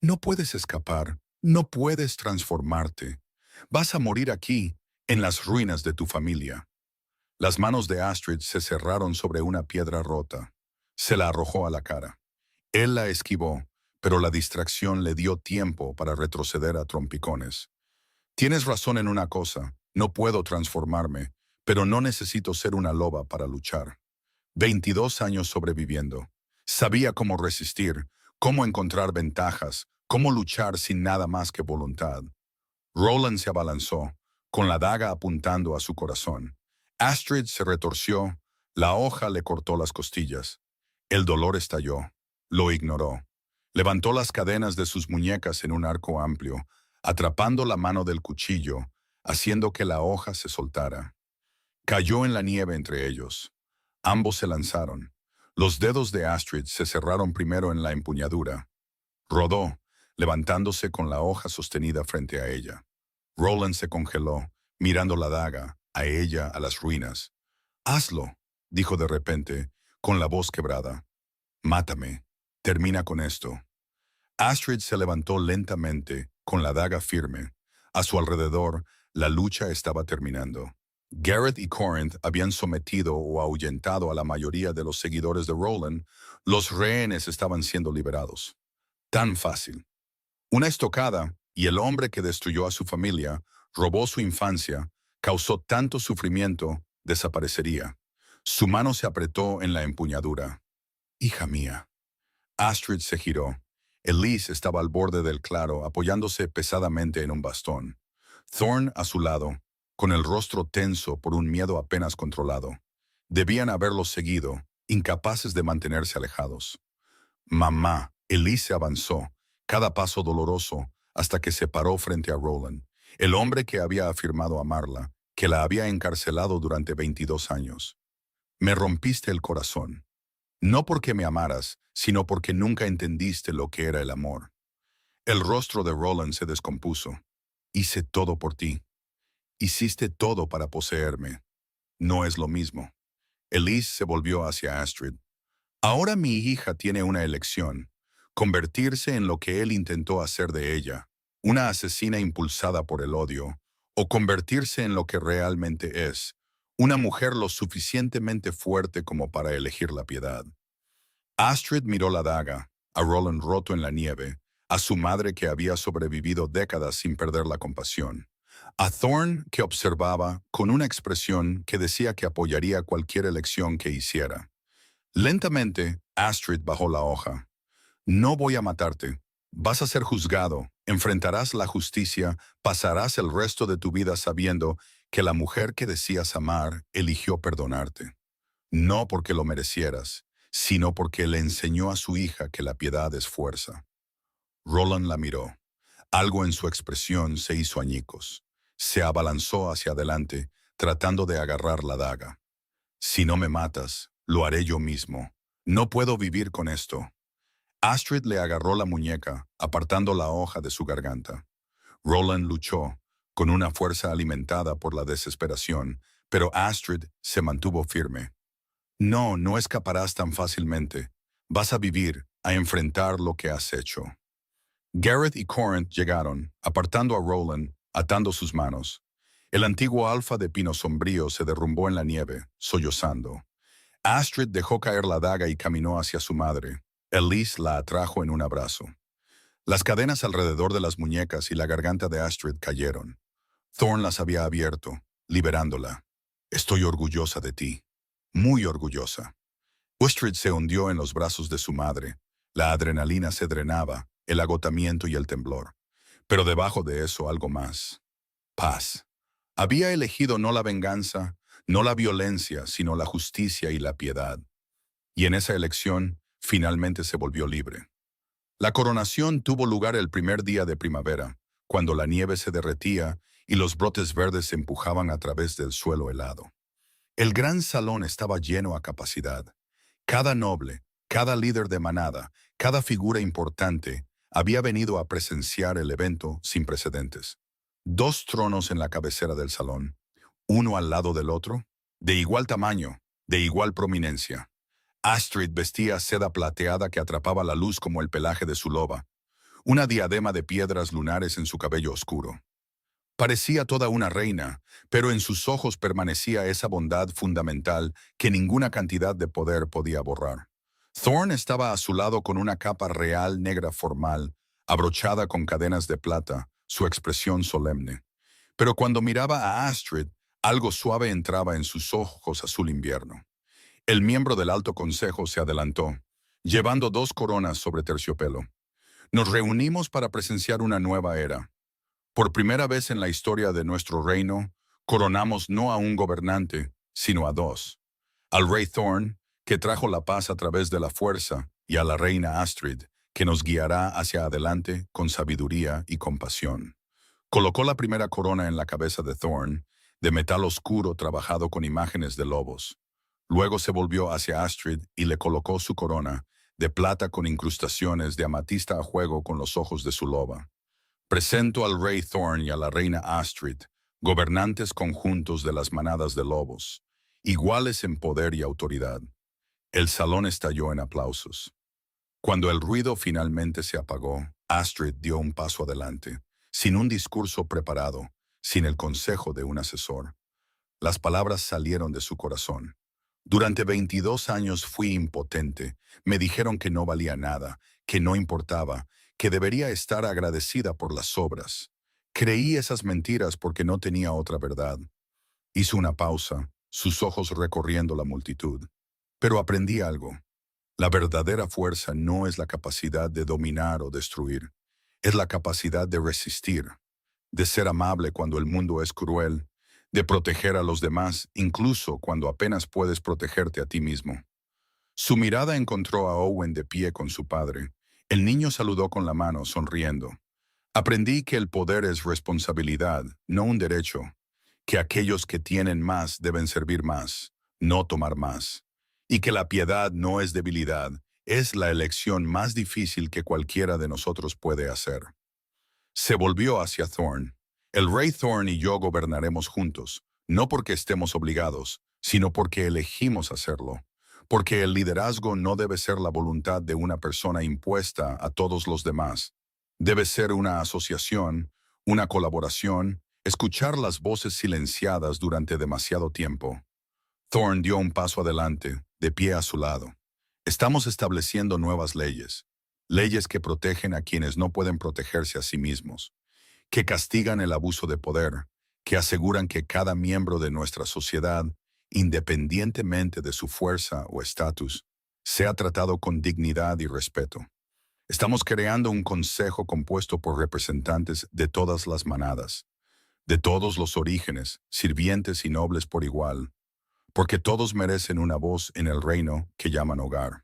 «No puedes escapar, no puedes transformarte. Vas a morir aquí, en las ruinas de tu familia». Las manos de Astrid se cerraron sobre una piedra rota. Se la arrojó a la cara. Él la esquivó, pero la distracción le dio tiempo para retroceder a trompicones. «Tienes razón en una cosa, no puedo transformarme, pero no necesito ser una loba para luchar». 22 años sobreviviendo. Sabía cómo resistir, cómo encontrar ventajas, cómo luchar sin nada más que voluntad. Roland se abalanzó, con la daga apuntando a su corazón. Astrid se retorció, la hoja le cortó las costillas. El dolor estalló. Lo ignoró. Levantó las cadenas de sus muñecas en un arco amplio, atrapando la mano del cuchillo, haciendo que la hoja se soltara. Cayó en la nieve entre ellos. Ambos se lanzaron. Los dedos de Astrid se cerraron primero en la empuñadura. Rodó, levantándose con la hoja sostenida frente a ella. Roland se congeló, mirando la daga, a ella, a las ruinas. «Hazlo», dijo de repente, con la voz quebrada. «Mátame. Termina con esto». Astrid se levantó lentamente, con la daga firme. A su alrededor, la lucha estaba terminando. Garrett y Corinth habían sometido o ahuyentado a la mayoría de los seguidores de Roland. Los rehenes estaban siendo liberados. Tan fácil. Una estocada, y el hombre que destruyó a su familia, robó su infancia, causó tanto sufrimiento, desaparecería. Su mano se apretó en la empuñadura. «Hija mía». Astrid se giró. Elise estaba al borde del claro, apoyándose pesadamente en un bastón. Thorne a su lado, con el rostro tenso por un miedo apenas controlado. Debían haberlos seguido, incapaces de mantenerse alejados. «Mamá», Elise avanzó, cada paso doloroso, hasta que se paró frente a Roland, el hombre que había afirmado amarla, que la había encarcelado durante 22 años. «Me rompiste el corazón. No porque me amaras, sino porque nunca entendiste lo que era el amor». El rostro de Roland se descompuso. «Hice todo por ti. Hiciste todo para poseerme. No es lo mismo». Elise se volvió hacia Astrid. «Ahora mi hija tiene una elección: convertirse en lo que él intentó hacer de ella, una asesina impulsada por el odio, o convertirse en lo que realmente es, una mujer lo suficientemente fuerte como para elegir la piedad». Astrid miró la daga, a Roland roto en la nieve, a su madre que había sobrevivido décadas sin perder la compasión, a Thorne que observaba con una expresión que decía que apoyaría cualquier elección que hiciera. Lentamente, Astrid bajó la hoja. «No voy a matarte. Vas a ser juzgado, enfrentarás la justicia, pasarás el resto de tu vida sabiendo que la mujer que decías amar eligió perdonarte. No porque lo merecieras, sino porque le enseñó a su hija que la piedad es fuerza». Roland la miró. Algo en su expresión se hizo añicos. Se abalanzó hacia adelante, tratando de agarrar la daga. «Si no me matas, lo haré yo mismo. No puedo vivir con esto». Astrid le agarró la muñeca, apartando la hoja de su garganta. Roland luchó, con una fuerza alimentada por la desesperación, pero Astrid se mantuvo firme. «No, no escaparás tan fácilmente. Vas a vivir, a enfrentar lo que has hecho». Garrett y Corinth llegaron, apartando a Roland, atando sus manos. El antiguo alfa de pino sombrío se derrumbó en la nieve, sollozando. Astrid dejó caer la daga y caminó hacia su madre. Elise la atrajo en un abrazo. Las cadenas alrededor de las muñecas y la garganta de Astrid cayeron. Thorne las había abierto, liberándola. «Estoy orgullosa de ti. Muy orgullosa». Astrid se hundió en los brazos de su madre. La adrenalina se drenaba, el agotamiento y el temblor. Pero debajo de eso algo más. Paz. Había elegido no la venganza, no la violencia, sino la justicia y la piedad. Y en esa elección, finalmente se volvió libre. La coronación tuvo lugar el primer día de primavera, cuando la nieve se derretía y los brotes verdes se empujaban a través del suelo helado. El gran salón estaba lleno a capacidad. Cada noble, cada líder de manada, cada figura importante había venido a presenciar el evento sin precedentes. 2 tronos en la cabecera del salón, uno al lado del otro, de igual tamaño, de igual prominencia. Astrid vestía seda plateada que atrapaba la luz como el pelaje de su loba, una diadema de piedras lunares en su cabello oscuro. Parecía toda una reina, pero en sus ojos permanecía esa bondad fundamental que ninguna cantidad de poder podía borrar. Thorne estaba a su lado con una capa real negra formal, abrochada con cadenas de plata, su expresión solemne. Pero cuando miraba a Astrid, algo suave entraba en sus ojos azul invierno. El miembro del Alto Consejo se adelantó, llevando 2 coronas sobre terciopelo. «Nos reunimos para presenciar una nueva era. Por primera vez en la historia de nuestro reino, coronamos no a un gobernante, sino a dos. Al rey Thorn, que trajo la paz a través de la fuerza, y a la reina Astrid, que nos guiará hacia adelante con sabiduría y compasión. Colocó la primera corona en la cabeza de Thorn, de metal oscuro trabajado con imágenes de lobos. Luego se volvió hacia Astrid y le colocó su corona, de plata con incrustaciones de amatista a juego con los ojos de su loba. Presento al rey Thorn y a la reina Astrid, gobernantes conjuntos de las manadas de lobos, iguales en poder y autoridad. El salón estalló en aplausos. Cuando el ruido finalmente se apagó, Astrid dio un paso adelante, sin un discurso preparado, sin el consejo de un asesor. Las palabras salieron de su corazón. Durante 22 años fui impotente. Me dijeron que no valía nada, que no importaba, que debería estar agradecida por las obras. Creí esas mentiras porque no tenía otra verdad. Hizo una pausa, sus ojos recorriendo la multitud. Pero aprendí algo. La verdadera fuerza no es la capacidad de dominar o destruir. Es la capacidad de resistir, de ser amable cuando el mundo es cruel, de proteger a los demás incluso cuando apenas puedes protegerte a ti mismo. Su mirada encontró a Owen de pie con su padre. El niño saludó con la mano, sonriendo. Aprendí que el poder es responsabilidad, no un derecho, que aquellos que tienen más deben servir más, no tomar más, y que la piedad no es debilidad, es la elección más difícil que cualquiera de nosotros puede hacer. Se volvió hacia Thorn. El rey Thorn y yo gobernaremos juntos, no porque estemos obligados, sino porque elegimos hacerlo. Porque el liderazgo no debe ser la voluntad de una persona impuesta a todos los demás. Debe ser una asociación, una colaboración, escuchar las voces silenciadas durante demasiado tiempo. Thorn dio un paso adelante, de pie a su lado. Estamos estableciendo nuevas leyes. Leyes que protegen a quienes no pueden protegerse a sí mismos, que castigan el abuso de poder, que aseguran que cada miembro de nuestra sociedad, independientemente de su fuerza o estatus, sea tratado con dignidad y respeto. Estamos creando un consejo compuesto por representantes de todas las manadas, de todos los orígenes, sirvientes y nobles por igual, porque todos merecen una voz en el reino que llaman hogar.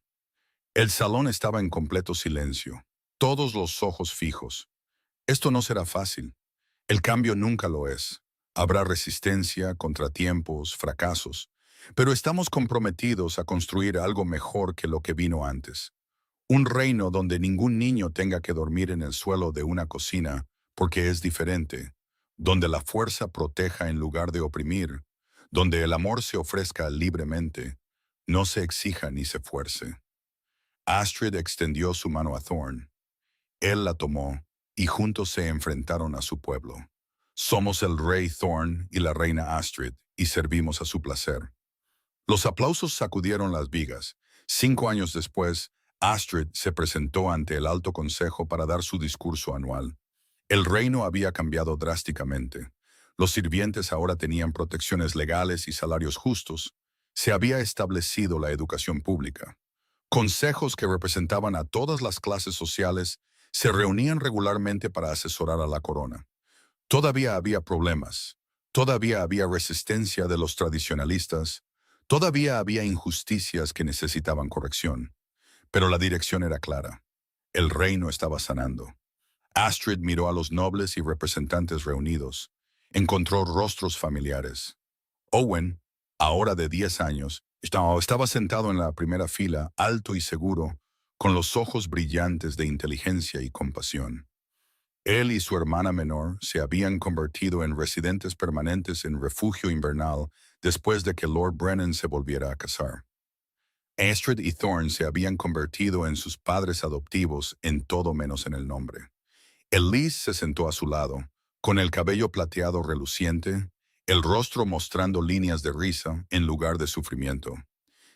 El salón estaba en completo silencio, todos los ojos fijos. Esto no será fácil. El cambio nunca lo es. Habrá resistencia, contratiempos, fracasos, pero estamos comprometidos a construir algo mejor que lo que vino antes. Un reino donde ningún niño tenga que dormir en el suelo de una cocina porque es diferente, donde la fuerza proteja en lugar de oprimir, donde el amor se ofrezca libremente, no se exija ni se fuerce. Astrid extendió su mano a Thorn. Él la tomó, y juntos se enfrentaron a su pueblo. Somos el rey Thorn y la reina Astrid, y servimos a su placer. Los aplausos sacudieron las vigas. 5 años después, Astrid se presentó ante el Alto Consejo para dar su discurso anual. El reino había cambiado drásticamente. Los sirvientes ahora tenían protecciones legales y salarios justos. Se había establecido la educación pública. Consejos que representaban a todas las clases sociales se reunían regularmente para asesorar a la corona. Todavía había problemas, todavía había resistencia de los tradicionalistas, todavía había injusticias que necesitaban corrección, pero la dirección era clara. El reino estaba sanando. Astrid miró a los nobles y representantes reunidos. Encontró rostros familiares. Owen, ahora de 10 años, estaba sentado en la primera fila, alto y seguro, con los ojos brillantes de inteligencia y compasión. Él y su hermana menor se habían convertido en residentes permanentes en refugio invernal después de que Lord Brennan se volviera a casar. Astrid y Thorn se habían convertido en sus padres adoptivos en todo menos en el nombre. Elise se sentó a su lado, con el cabello plateado reluciente, el rostro mostrando líneas de risa en lugar de sufrimiento.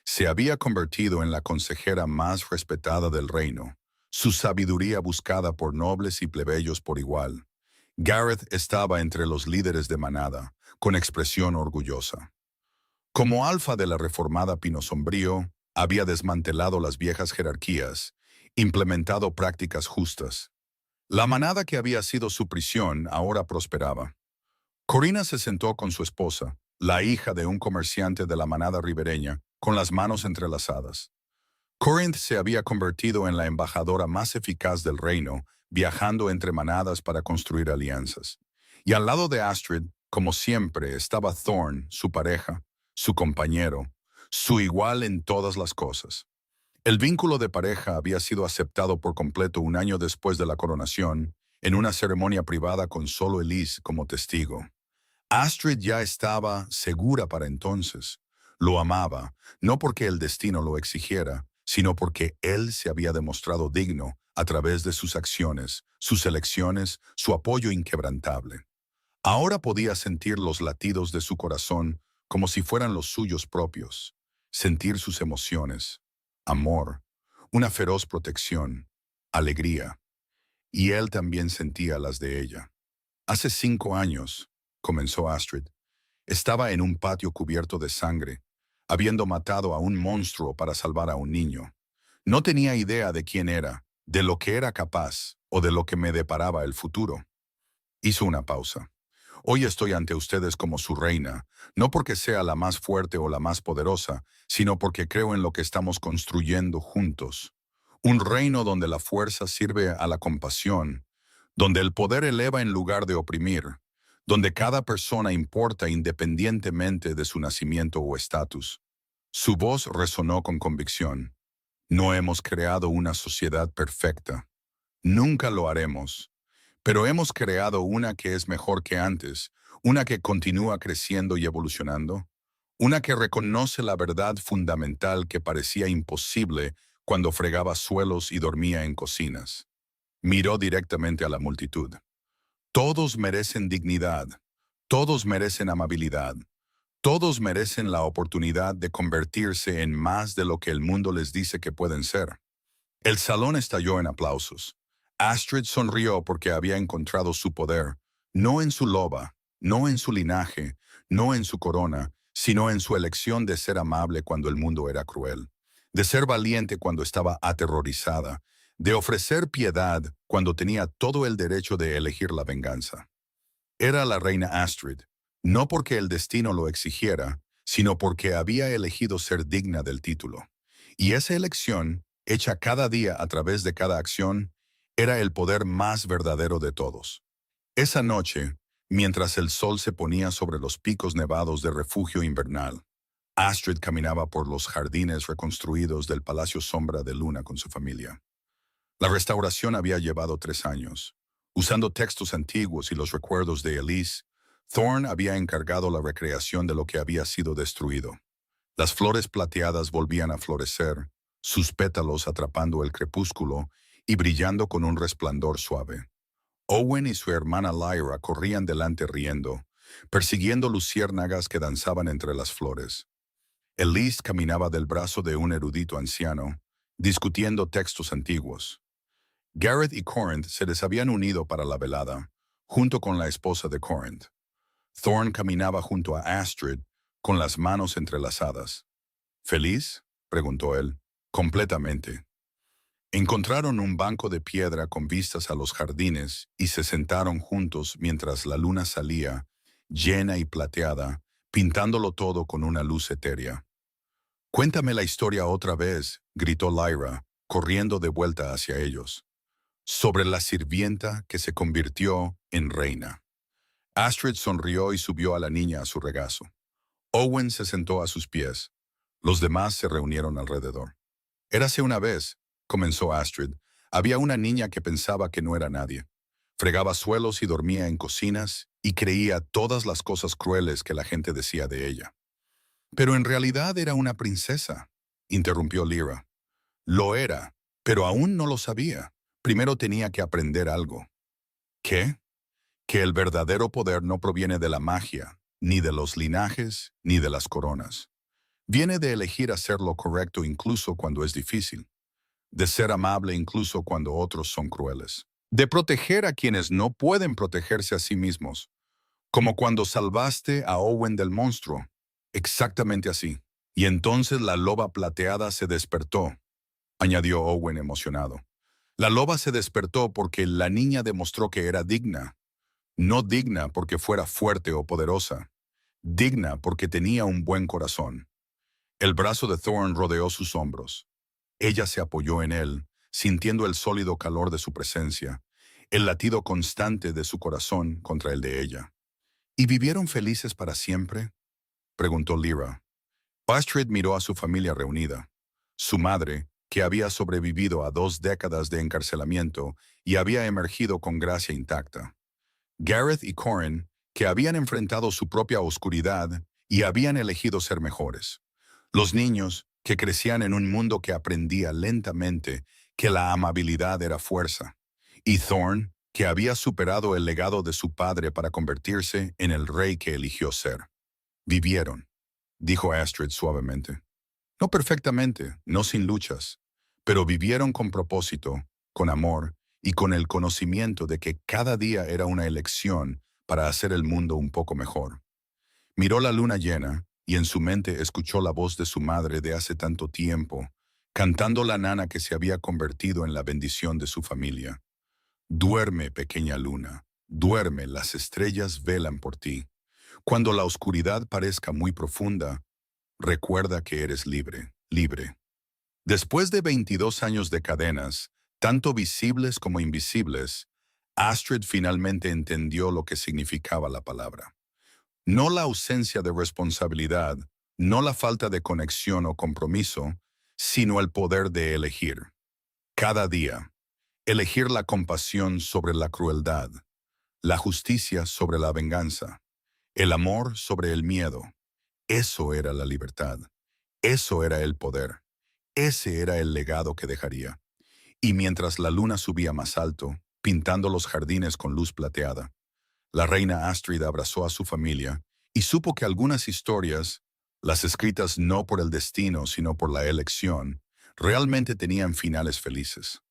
Se había convertido en la consejera más respetada del reino, su sabiduría buscada por nobles y plebeyos por igual. Gareth estaba entre los líderes de manada, con expresión orgullosa. Como alfa de la reformada Pino Sombrío, había desmantelado las viejas jerarquías, implementado prácticas justas. La manada que había sido su prisión ahora prosperaba. Corina se sentó con su esposa, la hija de un comerciante de la manada ribereña, con las manos entrelazadas. Corinth se había convertido en la embajadora más eficaz del reino, viajando entre manadas para construir alianzas. Y al lado de Astrid, como siempre, estaba Thorn, su pareja, su compañero, su igual en todas las cosas. El vínculo de pareja había sido aceptado por completo un año después de la coronación, en una ceremonia privada con solo Elise como testigo. Astrid ya estaba segura para entonces. Lo amaba, no porque el destino lo exigiera, sino porque él se había demostrado digno a través de sus acciones, sus elecciones, su apoyo inquebrantable. Ahora podía sentir los latidos de su corazón como si fueran los suyos propios, sentir sus emociones, amor, una feroz protección, alegría, y él también sentía las de ella. Hace 5 años, comenzó Astrid, estaba en un patio cubierto de sangre, habiendo matado a un monstruo para salvar a un niño. No tenía idea de quién era, de lo que era capaz o de lo que me deparaba el futuro. Hizo una pausa. Hoy estoy ante ustedes como su reina, no porque sea la más fuerte o la más poderosa, sino porque creo en lo que estamos construyendo juntos. Un reino donde la fuerza sirve a la compasión, donde el poder eleva en lugar de oprimir, donde cada persona importa independientemente de su nacimiento o estatus. Su voz resonó con convicción. No hemos creado una sociedad perfecta. Nunca lo haremos. Pero hemos creado una que es mejor que antes, una que continúa creciendo y evolucionando, una que reconoce la verdad fundamental que parecía imposible cuando fregaba suelos y dormía en cocinas. Miró directamente a la multitud. Todos merecen dignidad, todos merecen amabilidad, todos merecen la oportunidad de convertirse en más de lo que el mundo les dice que pueden ser. El salón estalló en aplausos. Astrid sonrió porque había encontrado su poder, no en su loba, no en su linaje, no en su corona, sino en su elección de ser amable cuando el mundo era cruel, de ser valiente cuando estaba aterrorizada, de ofrecer piedad cuando tenía todo el derecho de elegir la venganza. Era la reina Astrid, no porque el destino lo exigiera, sino porque había elegido ser digna del título. Y esa elección, hecha cada día a través de cada acción, era el poder más verdadero de todos. Esa noche, mientras el sol se ponía sobre los picos nevados de refugio invernal, Astrid caminaba por los jardines reconstruidos del Palacio Sombra de Luna con su familia. La restauración había llevado 3 años. Usando textos antiguos y los recuerdos de Elise, Thorn había encargado la recreación de lo que había sido destruido. Las flores plateadas volvían a florecer, sus pétalos atrapando el crepúsculo y brillando con un resplandor suave. Owen y su hermana Lyra corrían delante riendo, persiguiendo luciérnagas que danzaban entre las flores. Elise caminaba del brazo de un erudito anciano, discutiendo textos antiguos. Gareth y Corinth se les habían unido para la velada, junto con la esposa de Corinth. Thorn caminaba junto a Astrid, con las manos entrelazadas. ¿Feliz?, preguntó él. Completamente. Encontraron un banco de piedra con vistas a los jardines y se sentaron juntos mientras la luna salía, llena y plateada, pintándolo todo con una luz etérea. «Cuéntame la historia otra vez», gritó Lyra, corriendo de vuelta hacia ellos. «Sobre la sirvienta que se convirtió en reina». Astrid sonrió y subió a la niña a su regazo. Owen se sentó a sus pies. Los demás se reunieron alrededor. «Érase una vez», comenzó Astrid, «había una niña que pensaba que no era nadie. Fregaba suelos y dormía en cocinas y creía todas las cosas crueles que la gente decía de ella. Pero en realidad era una princesa», interrumpió Lyra. «Lo era, pero aún no lo sabía. Primero tenía que aprender algo». «¿Qué?». «Que el verdadero poder no proviene de la magia, ni de los linajes, ni de las coronas. Viene de elegir hacer lo correcto incluso cuando es difícil, de ser amable incluso cuando otros son crueles, de proteger a quienes no pueden protegerse a sí mismos, como cuando salvaste a Owen del monstruo. Exactamente así. Y entonces la loba plateada se despertó», añadió Owen emocionado. «La loba se despertó porque la niña demostró que era digna, no digna porque fuera fuerte o poderosa, digna porque tenía un buen corazón. El brazo de Thorne rodeó sus hombros. Ella se apoyó en él, sintiendo el sólido calor de su presencia, el latido constante de su corazón contra el de ella. ¿Y vivieron felices para siempre?, preguntó Lyra. Astrid miró a su familia reunida. Su madre, que había sobrevivido a 2 décadas de encarcelamiento y había emergido con gracia intacta. Gareth y Corin, que habían enfrentado su propia oscuridad y habían elegido ser mejores. Los niños, que crecían en un mundo que aprendía lentamente que la amabilidad era fuerza. Y Thorne, que había superado el legado de su padre para convertirse en el rey que eligió ser. Vivieron, dijo Astrid suavemente. No perfectamente, no sin luchas, pero vivieron con propósito, con amor y con el conocimiento de que cada día era una elección para hacer el mundo un poco mejor. Miró la luna llena y en su mente escuchó la voz de su madre de hace tanto tiempo, cantando la nana que se había convertido en la bendición de su familia. Duerme, pequeña luna, duerme, las estrellas velan por ti. Cuando la oscuridad parezca muy profunda, recuerda que eres libre, libre. Después de 22 años de cadenas, tanto visibles como invisibles, Astrid finalmente entendió lo que significaba la palabra. No la ausencia de responsabilidad, no la falta de conexión o compromiso, sino el poder de elegir. Cada día, elegir la compasión sobre la crueldad, la justicia sobre la venganza, el amor sobre el miedo. Eso era la libertad. Eso era el poder. Ese era el legado que dejaría. Y mientras la luna subía más alto, pintando los jardines con luz plateada, la reina Astrid abrazó a su familia y supo que algunas historias, las escritas no por el destino sino por la elección, realmente tenían finales felices.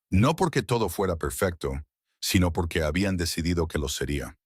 No porque todo fuera perfecto, sino porque habían decidido que lo sería.